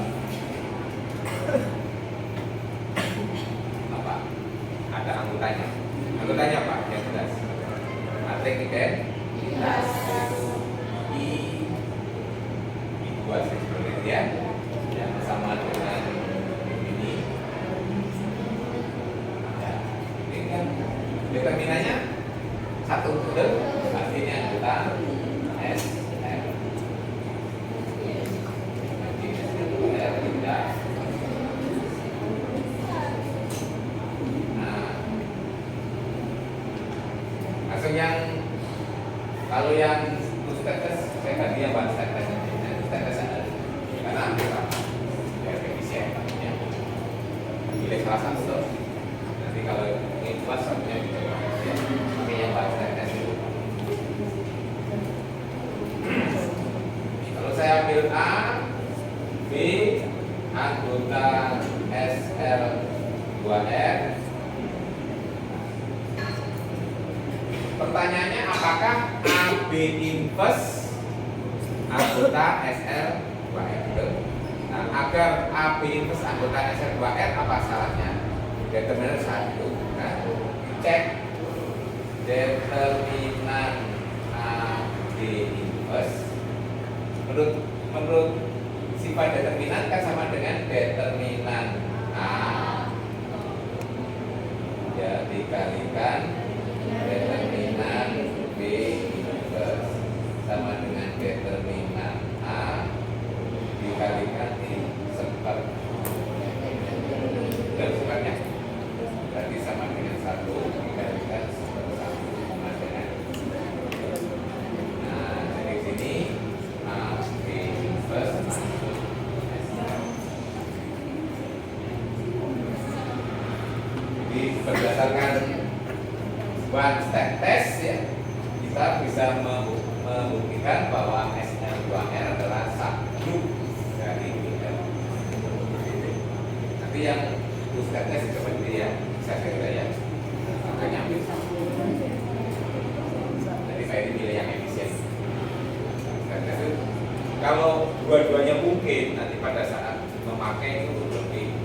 S2: apa? Ada anggotanya. Anggotanya apa? Yang jelas. Matriks identitas itu I2 seperti ini ya, yang sama dengan ini. Ya, ini kan determinannya 1, betul? Artinya anggota SL. Jadi SL tidak. Langsung yang kalau yang two-step test saya ganti yang one-step test aja. Two-step test ada karena apa? Ya efisien ya. Pilih salah satu tuh. Nanti kalau ini pas satunya bisa ya. Pakai yang one-step test itu. Kalau saya ambil A, B anggota SL 2R. Pertanyaannya apakah AB inverse anggota SL2R? Nah, agar AB inverse anggota SL2R apa syaratnya? Determinan 1. Nah, cek determinan AB inverse. Menurut sifat determinan kan sama dengan determinan A ya dikalikan determinan B inverse sama dengan determinan A dikalikan ini seperti dan sepertinya berarti sama dengan 1 dikalikan seperti 1 sama dengan. Nah, dari sini A B inverse masuk SL. Jadi berdasarkan one-step test ya, kita bisa membuktikan bahwa SL2R adalah subgroup dari BL. Nanti yang two-step test seperti ya, saya kira ya, makanya ambil satu. Jadi saya pilih yang efisien. Kalau dua-duanya mungkin nanti pada saat memakai itu lebih,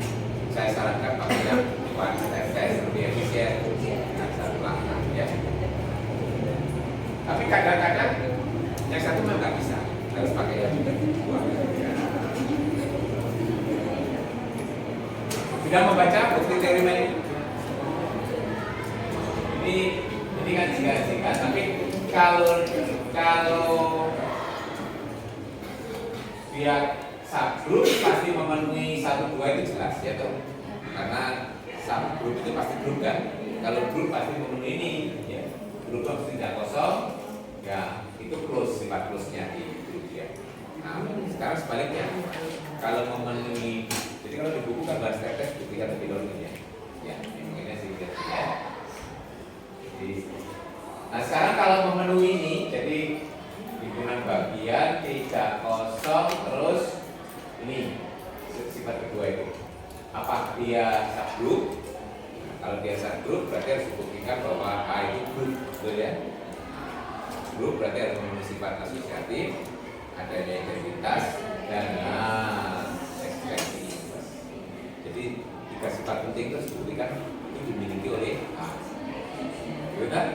S2: saya sarankan pakai yang one-step test lebih efisien. Ya. Tapi kadang-kadang yang satu memang nggak bisa, harus pakai yang dua. Sudah membaca bukti teori ini? Ini kan singkat, tapi kalau dia subgroup pasti memenuhi 1, 2 itu jelas ya tuh, karena subgroup itu pasti grup kan. Kalau grup pasti memenuhi ini ya. berubah menjadi tidak kosong, ya itu close, sifat close-nya di grup dia. Nah, sekarang sebaliknya, kalau memenuhi, jadi kalau di buku kan bahas tes buktikan lebih dahulu ya. Ya, ini sih ya. Jadi, nah sekarang kalau memenuhi ini, jadi himpunan bagian tidak kosong, terus ini sifat kedua itu. Apa dia subgroup? Nah, kalau dia subgroup berarti harus dibuktikan bahwa A itu grup, betul ya? Grup berarti harus memenuhi sifat asosiatif, adanya identitas dan ekspresi. Jadi tiga sifat penting itu dibuktikan itu dimiliki oleh A. Betul?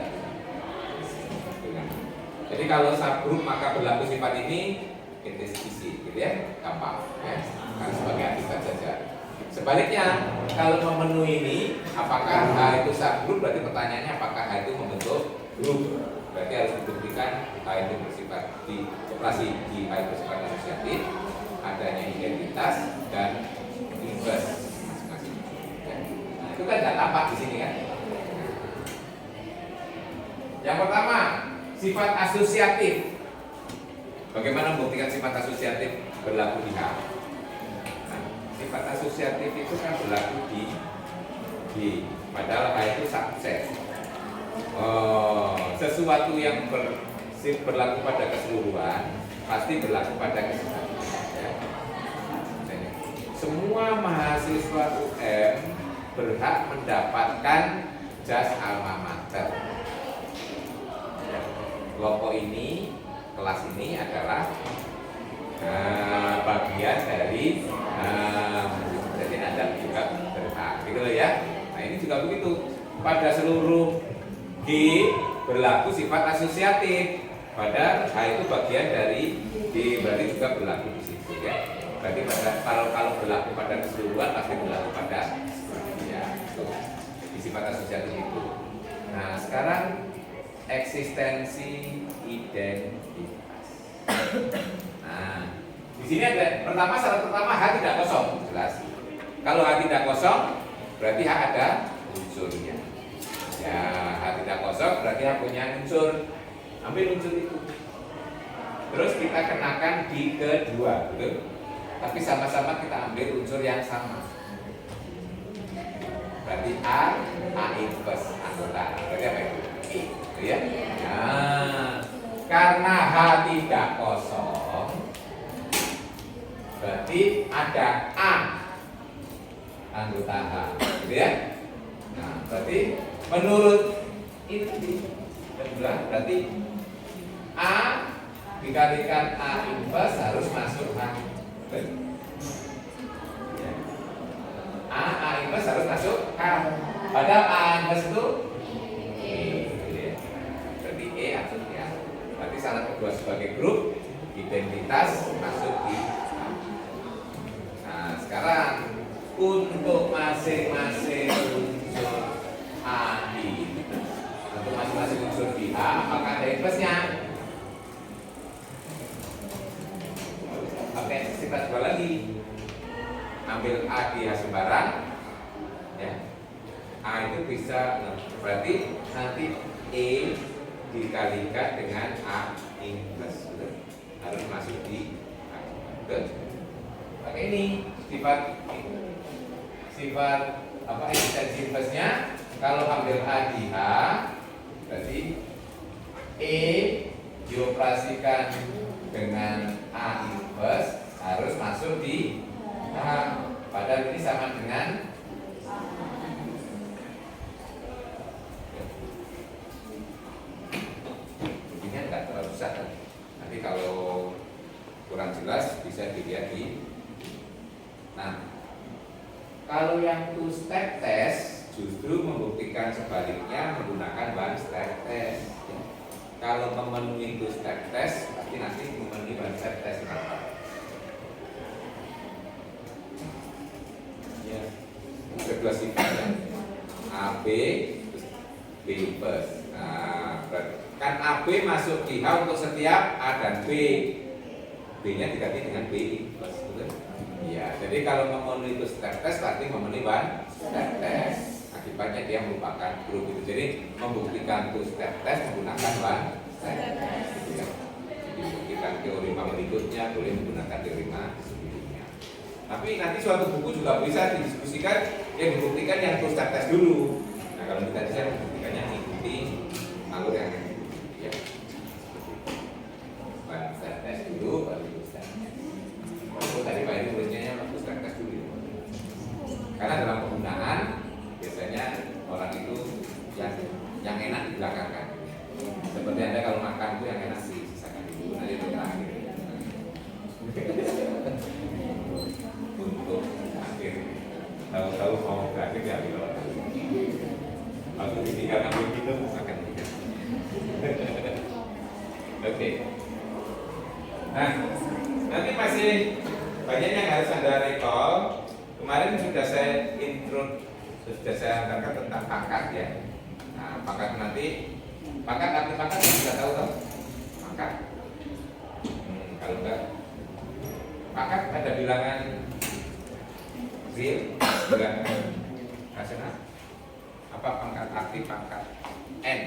S2: Jadi kalau subgroup maka berlaku sifat ini it is easy, gitu ya, gampang ya, kan sebagai akibat saja. Sebaliknya kalau memenuhi ini, apakah H itu subgroup? Berarti pertanyaannya apakah H itu membentuk grup? Berarti harus dibuktikan H itu bersifat di operasi di H itu bersifat asosiatif, adanya identitas dan inverse masing-masing. Ya. Nah, itu kan tidak tampak di sini kan? Yang pertama, sifat asosiatif. Bagaimana membuktikan sifat asosiatif berlaku di H? Nah, sifat asosiatif itu kan berlaku di B, padahal H itu subset. Sesuatu yang berlaku pada keseluruhan pasti berlaku pada kesatuan. Ya. Semua mahasiswa UM berhak mendapatkan jas alma mater. Kelompok ini, kelas ini adalah bagian dari jadi Anda juga berhak, gitu loh ya. Nah ini juga begitu. Pada seluruh G berlaku sifat asosiatif. Pada H itu bagian dari D, berarti juga berlaku di situ ya. Berarti kalau berlaku pada keseluruhan pasti berlaku pada ya itu di sifat asosiatif itu. Nah sekarang eksistensi identitas. Nah, di sini ada pertama syarat pertama H tidak kosong, jelas. Kalau H tidak kosong, berarti H ada unsurnya. Ya, H tidak kosong berarti H punya unsur. Ambil unsur itu. Terus kita kenakan di kedua, betul? Tapi sama-sama kita ambil unsur yang sama. Berarti A inverse anggota. Berarti apa itu? E. Ya. Nah, karena H tidak kosong, berarti ada A anggota H, gitu ya. Nah, berarti menurut ini berarti A dikalikan A inverse harus masuk H. Ya. A inverse harus masuk H. Padahal A inverse itu artinya. Berarti syarat kedua sebagai grup identitas masuk di. Nah, sekarang untuk masing-masing unsur A di untuk masing-masing unsur di A, apakah ada inverse-nya? Oke, kita coba lagi. Ambil A di H sembarang, ya. A itu bisa, berarti nanti E dikalikan dengan A inverse, harus masuk di A. Pakai ini sifat apa eksistensi inverse-nya? Kalau ambil A di H, berarti E dioperasikan dengan A inverse harus masuk di H. Padahal ini sama dengan nanti kalau kurang jelas bisa dilihat di. Nah, kalau yang two step test justru membuktikan sebaliknya menggunakan one step test. Kalau memenuhi two step test pasti nanti memenuhi one step test. Ya, kedua sifatnya AB B plus. Nah, kan AB masuk di H untuk setiap A dan B. B-nya diganti dengan B plus, betul? Iya, jadi kalau memenuhi itu step test berarti memenuhi one step test. Akibat sifatnya dia merupakan grup itu. Jadi membuktikan two step test menggunakan one step test. Gitu ya. Jadi membuktikan teorema berikutnya boleh menggunakan teorema sebelumnya. Tapi nanti suatu buku juga bisa didiskusikan yang membuktikan yang two step test dulu. Nah kalau kita bisa membuktikannya mengikuti alur yang ya. One step test dulu baru two step test. Oh, tadi Pak Edi tulisnya two step test dulu. Karena dalam penggunaan biasanya orang itu yang enak dibelakangkan. Seperti Anda kalau makan itu yang enak sisakan dulu, nanti itu terakhir. Untuk akhir, tahu-tahu mau berakhir ya gitu. Waktu ditinggalkan begitu akan tidak. Oke. Nah, nanti masih banyak yang harus Anda recall. Kemarin sudah saya antarkan tentang pangkat ya. Nah, pangkat nanti arti pangkat sudah tahu toh? Pangkat. Kalau enggak, pangkat ada bilangan real, bilangan rasional. Apa pangkat aktif, pangkat n.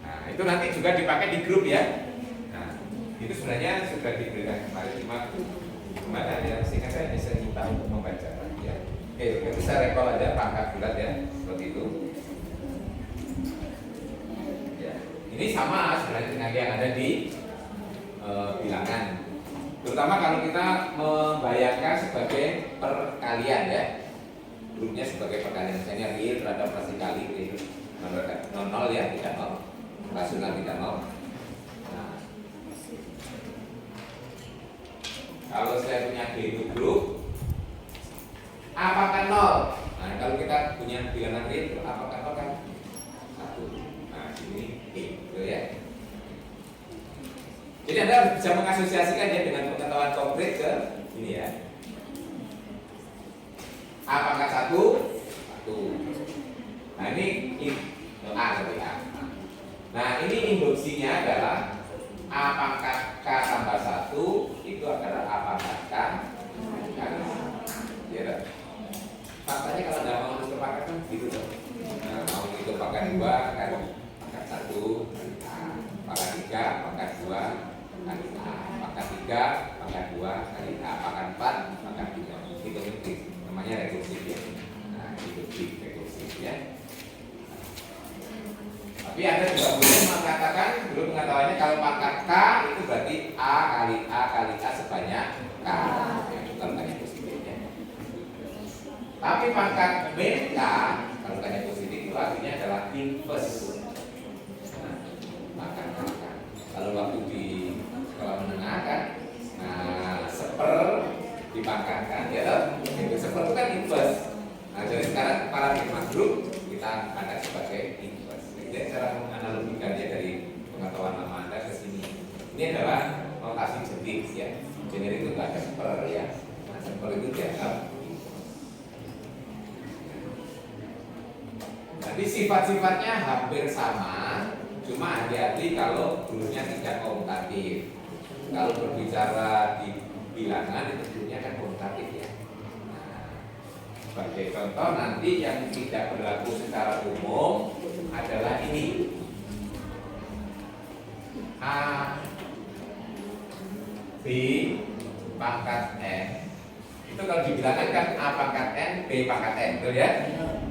S2: Nah, itu nanti juga dipakai di grup ya. Nah, itu sebenarnya sudah diberikan kemarin cuma kemana ya, sehingga saya bisa minta untuk membaca ya. Oke, itu saya recall aja pangkat bulat ya, seperti itu. Ya, ini sama sebenarnya dengan yang ada di bilangan. Terutama kalau kita membayangkan sebagai perkalian ya, grupnya sebagai perkalian, misalnya real terhadap frasi kali real nol ya, tidak nol, rasional tidak nol. Kalau saya punya B itu grup, apakah nol? Nah, kalau kita punya bilangan real, apakah nol kan? 1. Nah, ini E, gitu ya. Jadi Anda bisa mengasosiasikan ya dengan pengetahuan konkret ke ini ya. Apakah 1? 1. Nah, ini A sorry A. Nah, ini induksinya adalah A pangkat K tambah 1 itu adalah A pangkat K kali ya. Faktanya kalau nggak mau untuk pangkat kan gitu dong. Nah, mau itu pangkat 2 kan pangkat 1 kali A, pangkat 3 pangkat 2 kali A, pangkat 3 pangkat 2 kali A, pangkat 4 pangkat 3. Itu mungkin namanya rekursif ya. Nah, itu rekursif ya. Tapi Anda juga boleh mengatakan, dulu pengetahuannya kalau pangkat K itu berarti A kali A sebanyak K. Ya, itu kalau tanya positif ya. Tapi pangkat beta, kalau tanya positif itu artinya adalah inverse. Nah, pangkat K. Kalau waktu di sekolah menengah kan, nah seper dipangkatkan, ya toh? Itu seper itu kan inverse. Nah, jadi sekarang paradigma grup kita angkat sebagai inverse. Jadi cara menganalogikannya dari pengetahuan lama Anda ke sini. Ini adalah notasi jenis ya. Generik itu nggak ada seper ya. Nah, seper itu dianggap. Jadi sifat-sifatnya hampir sama, cuma hati-hati kalau dulunya tidak komutatif. Kalau berbicara di bilangan itu dulunya kan komutatif ya. Nah, sebagai contoh nanti yang tidak berlaku secara umum adalah ini A B pangkat N. Itu kalau dibilangkan kan A pangkat N, B pangkat N, betul ya?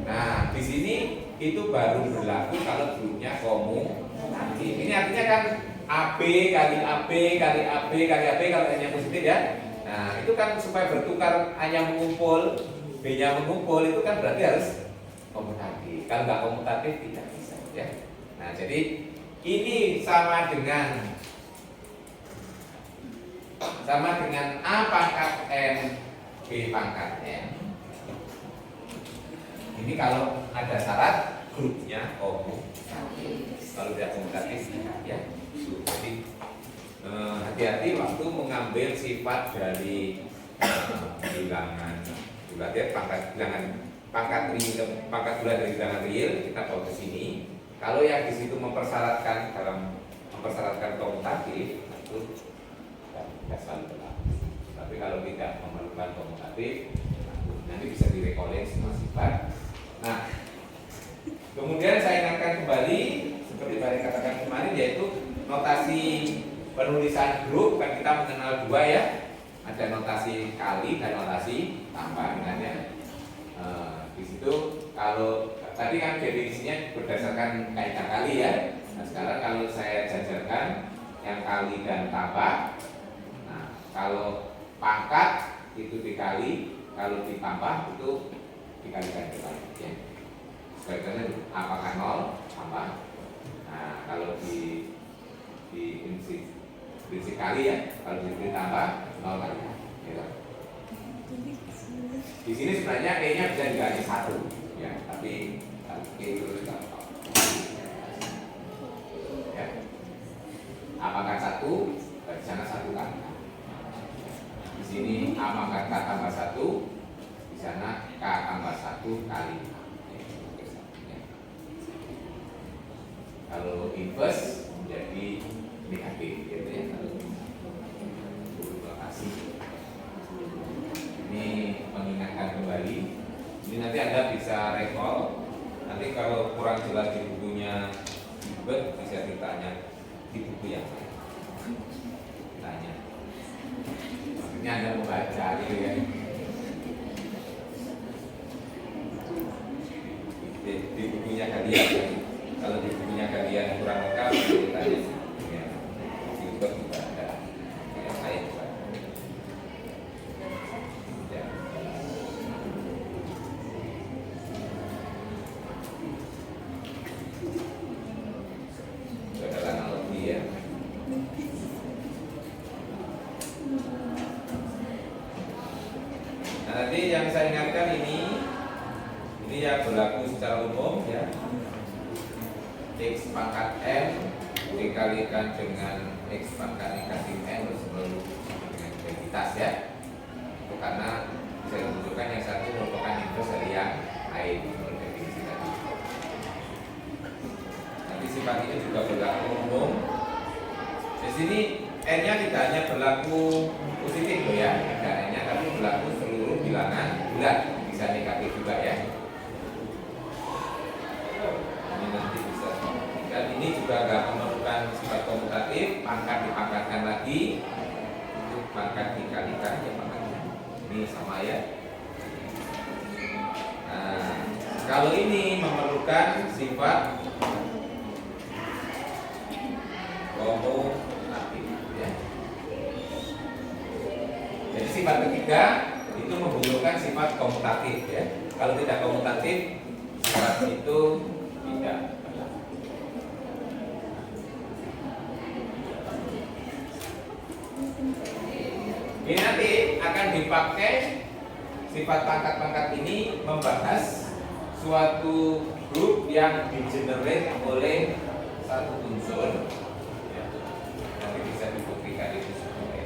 S2: Nah, di sini itu baru berlaku kalau grupnya komutatif. Ini artinya kan AB kali AB kali AB kali AB kalau N-nya positif ya. Nah, itu kan supaya bertukar A-nya mengumpul, B-nya mengumpul itu kan berarti harus komutatif. Kalau nggak komutatif tidak bisa ya. Nah, jadi ini sama dengan A pangkat N B pangkat N. Ini kalau ada syarat grupnya komutatif. Kalau tidak komutatif ya. Jadi hati-hati waktu mengambil sifat dari bilangan bulat ya, pangkat bulat dari bilangan real kita bawa ke sini. Kalau yang di situ mempersyaratkan komutatif itu tidak selalu berlaku. Tapi kalau tidak memerlukan komutatif, nanti bisa direkolek semua sifat. Nah, kemudian saya ingatkan kembali seperti yang katakan kemarin, yaitu notasi penulisan grup kan kita mengenal dua ya, ada notasi kali dan notasi tambah ya. Di situ kalau tadi kan definisinya berdasarkan kaidah kali ya. Nah, sekarang kalau saya jajarkan yang kali dan tambah. Nah, kalau pangkat itu dikali, kalau ditambah itu dikalikan kembali ya. Sebaiknya apakah 0 tambah. Nah, kalau di prinsip kali ya, kalau ditambah 0 kali gitu. Di sini sebenarnya E-nya bisa diganti 1 ya, tapi E itu gampang. Ya. Apakah 1? Di sana 1 kali. Di sini A pangkat K tambah 1, di sana K tambah 1 kali. Kalau inverse menjadi negatif gitu ya. Terima kasih. Ini mengingatkan kembali. Ini nanti Anda bisa recall. Nanti kalau kurang jelas di bukunya Gilbert bisa ditanya di buku yang lain. Tanya. Maksudnya Anda membaca gitu ya. Di bukunya kalian. Kalau di bukunya kalian kurang lengkap, ditanya. Ya. Gilbert juga ada. Yang lain juga ada. Ya. Itu adalah analogi ya. Nah, nanti yang saya ingatkan ini yang berlaku secara umum ya. X pangkat M dikalikan dengan X pangkat negatif M selalu dengan identitas ya. Itu karena bisa ditunjukkan yang satu merupakan inverse dari yang lain menurut definisi tadi. Nanti sifat ini juga berlaku umum. Di sini N-nya tidak hanya berlaku positif loh ya, ada N-nya, tapi berlaku seluruh bilangan bulat, bisa negatif juga ya. Ini nanti bisa. Dan ini juga nggak memerlukan sifat komutatif, pangkat dipangkatkan lagi, untuk pangkat dikalikan ya pangkatnya. Ini sama ya. Nah, kalau ini memerlukan sifat komutatif ya. Jadi sifat ketiga itu membutuhkan sifat komutatif ya. Kalau tidak komutatif, sifat itu tidak. Ini nanti akan dipakai sifat pangkat-pangkat ini membahas suatu grup yang digenerate oleh satu unsur ya. Nanti bisa dibuktikan itu semua ya.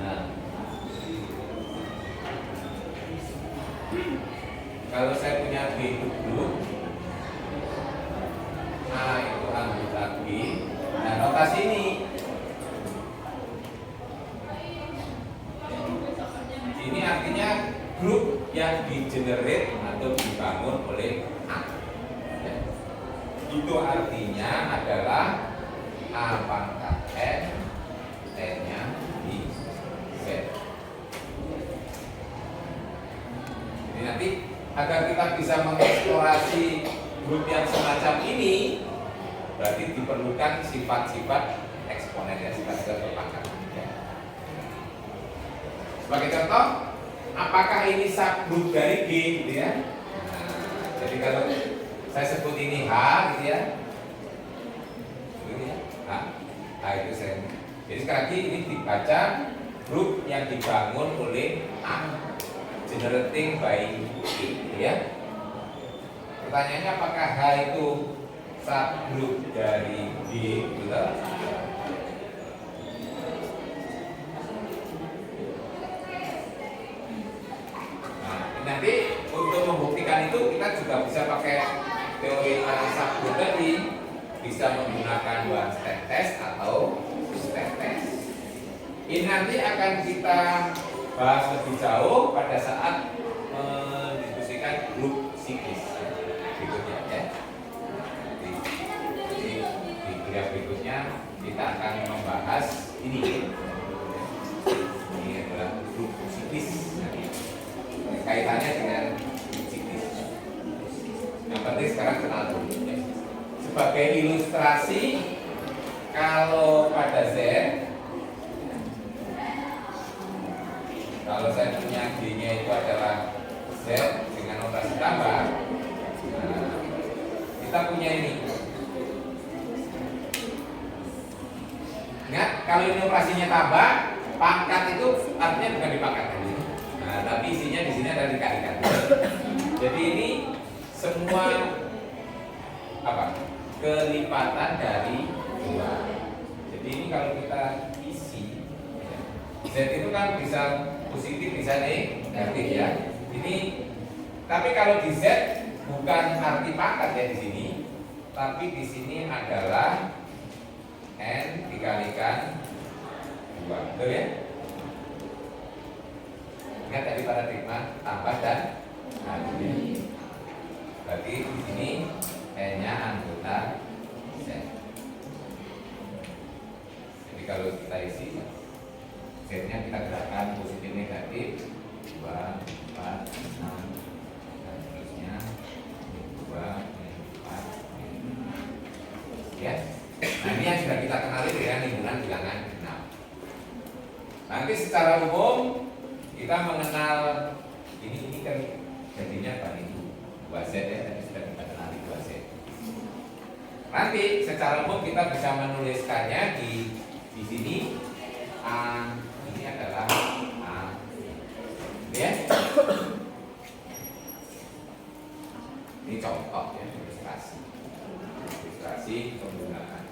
S2: Nah, kalau saya punya B itu grup, A itu anggota B. Nah, notasi ini artinya grup yang digenerate atau dibangun oleh A. Ya. Itu artinya adalah A pangkat N, N-nya di Z. Ini nanti agar kita bisa mengeksplorasi grup yang semacam ini, berarti diperlukan sifat-sifat eksponen ya, sifat-sifat berpangkat ya. Sebagai contoh, apakah ini subgrup dari G gitu ya? Nah, jadi kalau saya sebut ini H gitu ya, H itu saya. Jadi sekali lagi ini dibaca grup yang dibangun oleh A, generating by E gitu ya. Pertanyaannya apakah H itu subgrup dari B gitu? Nah, nanti untuk membuktikan itu kita juga bisa pakai teori subgrup tadi. Bisa bisa menggunakan one step test atau two step test. Ini nanti akan kita bahas lebih jauh pada saat mendiskusikan grup psikis berikutnya ya. Di kuliah berikutnya kita akan membahas ini. Ini adalah grup psikis. Kaitannya dengan psikis. Yang penting sekarang kenal dulu ya. Sebagai ilustrasi, kalau pada Z, kalau saya punya D-nya itu adalah Z dengan operasi tambah, nah, kita punya ini. Ingat, kalau ini operasinya tambah, pangkat itu artinya bukan dipangkatkan. Nah, tapi isinya di sini adalah dikalikan. Jadi ini semua apa? Kelipatan dari 2. Jadi ini kalau kita isi ya, Z itu kan bisa positif bisa negatif ya. Ini tapi kalau di Z bukan arti pangkat ya di sini, tapi di sini adalah N dikalikan 2. Betul ya? Ingat tadi paradigma tambah dan kali. Berarti di sini N-nya anggota Z. Jadi kalau kita isi Z-nya kita gerakkan positif negatif 2, 4, 6 dan terusnya 2, 4 ya. Nah ini yang sudah kita kenali dengan himpunan bilangan 6. Nanti secara umum kita mengenal ini kan jadinya apa itu 2Z ya, tadi sudah kita kenali 2Z. Nanti secara umum kita bisa menuliskannya di sini A ini adalah A ya. Ini contoh ya, ilustrasi penggunaan.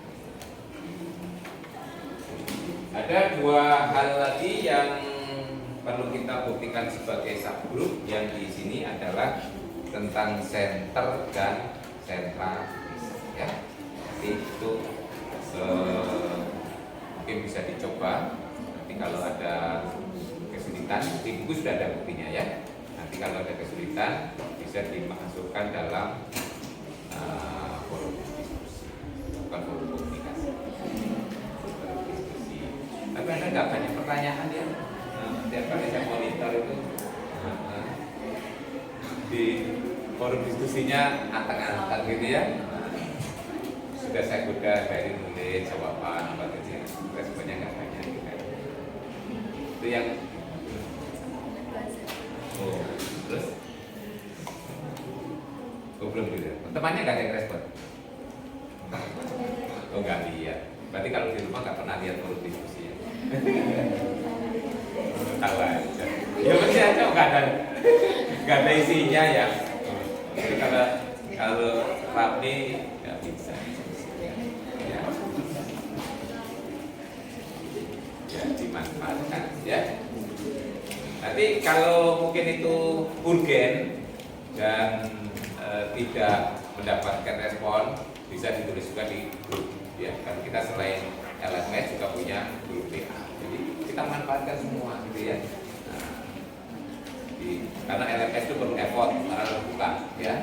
S2: Ada 2 hal lagi yang perlu kita buktikan sebagai subgroup yang di sini adalah tentang center dan sentralis ya. Nanti itu mungkin bisa dicoba. Nanti kalau ada kesulitan, di buku sudah ada buktinya ya. Nanti kalau ada kesulitan bisa dimasukkan dalam forum diskusi, bukan forum komunikasi. Tapi Anda nggak banyak pertanyaan ya. Tiap kali saya monitor itu di forum diskusinya anteng-anteng gitu ya. Sudah saya goda dari nulis jawaban apa gitu ya. Responnya nggak banyak gitu. Itu yang terus belum gitu. Temannya nggak ada yang respon. Oh nggak lihat. Berarti kalau di rumah nggak pernah lihat forum diskusi ya. Tahu aja. Ya pasti aja nggak ada isinya ya. Jadi kalau Rabni nggak bisa. Ya. Ya dimanfaatkan ya. Nanti kalau mungkin itu urgen dan tidak mendapatkan respon, bisa ditulis juga di grup ya. Kan kita selain LMS juga punya grup WA. Jadi kita manfaatkan semua gitu ya. Nah, karena LMS itu perlu effort karena harus buka ya.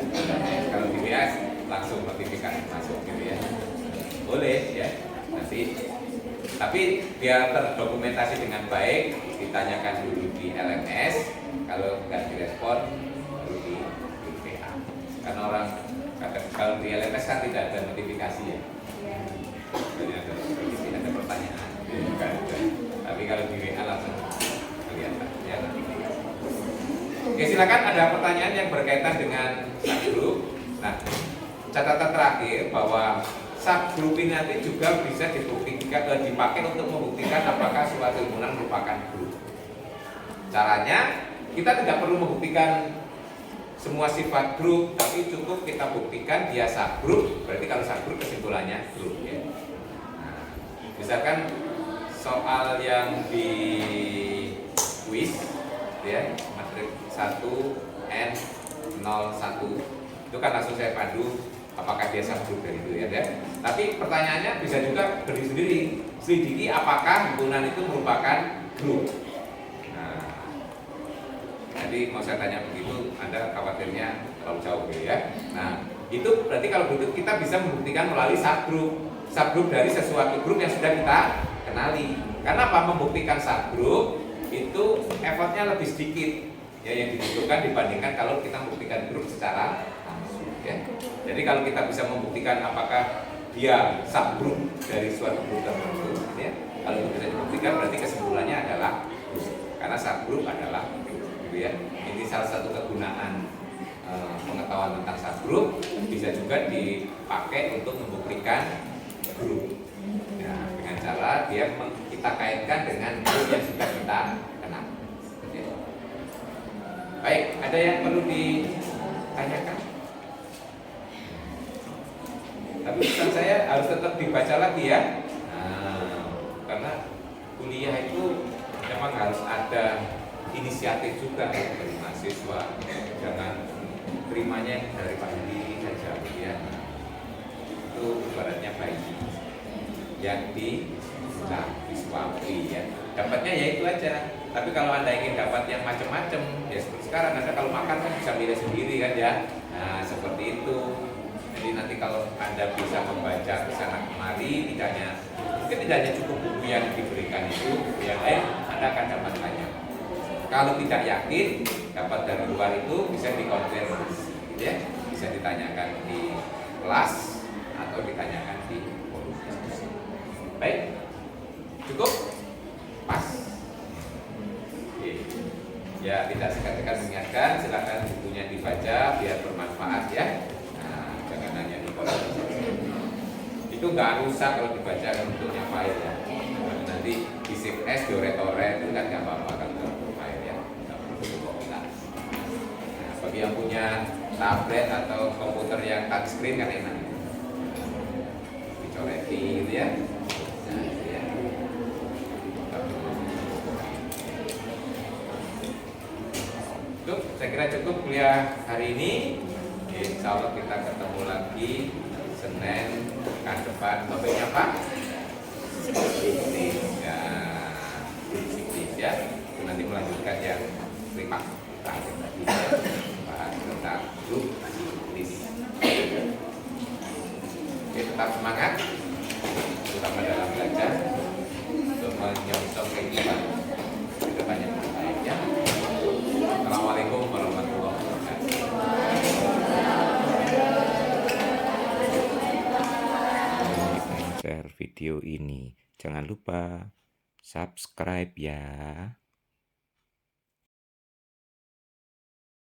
S2: Kalau di WA langsung notifikasi masuk gitu ya. Boleh ya. Nanti tapi biar terdokumentasi dengan baik, ditanyakan dulu di LMS. Kalau nggak direspon, baru di WA. Karena orang kalau di LMS kan tidak ada notifikasi ya. Jadi ada pertanyaan. Tapi kalau di WA langsung kelihatan ya notifikasi. Oke, silakan ada pertanyaan yang berkaitan dengan subgroup. Nah, catatan terakhir bahwa subgroup ini nanti juga bisa dipakai untuk membuktikan apakah suatu himpunan merupakan grup. Caranya kita tidak perlu membuktikan semua sifat grup, tapi cukup kita buktikan dia subgroup. Berarti kalau subgroup kesimpulannya grup ya. Nah, misalkan soal yang di quiz ya, matrik 1 N01 itu kan langsung saya pandu apakah dia subgroup dari itu ya. Tapi pertanyaannya bisa juga berdiri sendiri, selidiki apakah himpunan itu merupakan grup. Nah, jadi mau saya tanya begitu, Anda khawatirnya terlalu jauh ya. Nah, itu berarti kalau begitu kita bisa membuktikan melalui subgroup dari sesuatu grup yang sudah kita kenali. Karena apa? Membuktikan subgroup itu effortnya lebih sedikit ya yang dibutuhkan dibandingkan kalau kita membuktikan grup secara langsung ya. Jadi kalau kita bisa membuktikan apakah dia subgroup dari suatu grup tertentu ya, kalau itu bisa dibuktikan berarti kesimpulannya adalah karena subgroup adalah gitu ya. Ini salah satu kegunaan pengetahuan tentang subgroup, bisa juga dipakai untuk membuktikan grup ya, dengan cara dia kita kaitkan dengan grup yang sudah kita kenal ya. Baik, ada yang perlu ditanyakan? Tapi pesan saya harus tetap dibaca lagi ya. Nah, karena kuliah itu memang harus ada inisiatif juga ya, dari mahasiswa. Jangan terimanya dari Pak Hadi saja ya. Itu ibaratnya bayi yang disuapi ya. Dapatnya ya itu aja. Tapi kalau Anda ingin dapat yang macam-macam, ya seperti sekarang Anda kalau makan kan bisa milih sendiri kan ya. Nah, seperti itu. Jadi nanti kalau Anda bisa membaca ke sana kemari, mungkin tidak hanya cukup buku yang diberikan itu, yang lain Anda akan dapat banyak. Kalau tidak yakin dapat dari luar itu bisa dikonfirmasi, ya, bisa ditanyakan di kelas atau ditanyakan di forum diskusi. Baik, cukup, pas. Oke. Ya, tidak sekat-sekat mengingatkan, silakan bukunya dibaca biar bermanfaat ya. Nah, jangan hanya di forum diskusi. Itu nggak rusak kalau dibaca bentuknya file ya. Nanti di save as, dioret-oret itu kan nggak apa-apa kan. Bagi yang punya tablet atau komputer yang touchscreen kan enak, dicoleti gitu ya. Nah, gitu ya. Cukup, saya kira cukup kuliah hari ini. Insya Allah kita ketemu lagi Senin pekan depan. Topiknya apa? Bisnis ya, bisnis ya. Itu nanti melanjutkan yang primak terakhir tadi. Tentang grup bisnis. Oke, tetap semangat, terutama dalam belajar untuk menyongsong kehidupan kedepannya yang baik ya. Assalamualaikum warahmatullahi wabarakatuh.
S1: Share video ini, jangan lupa subscribe ya.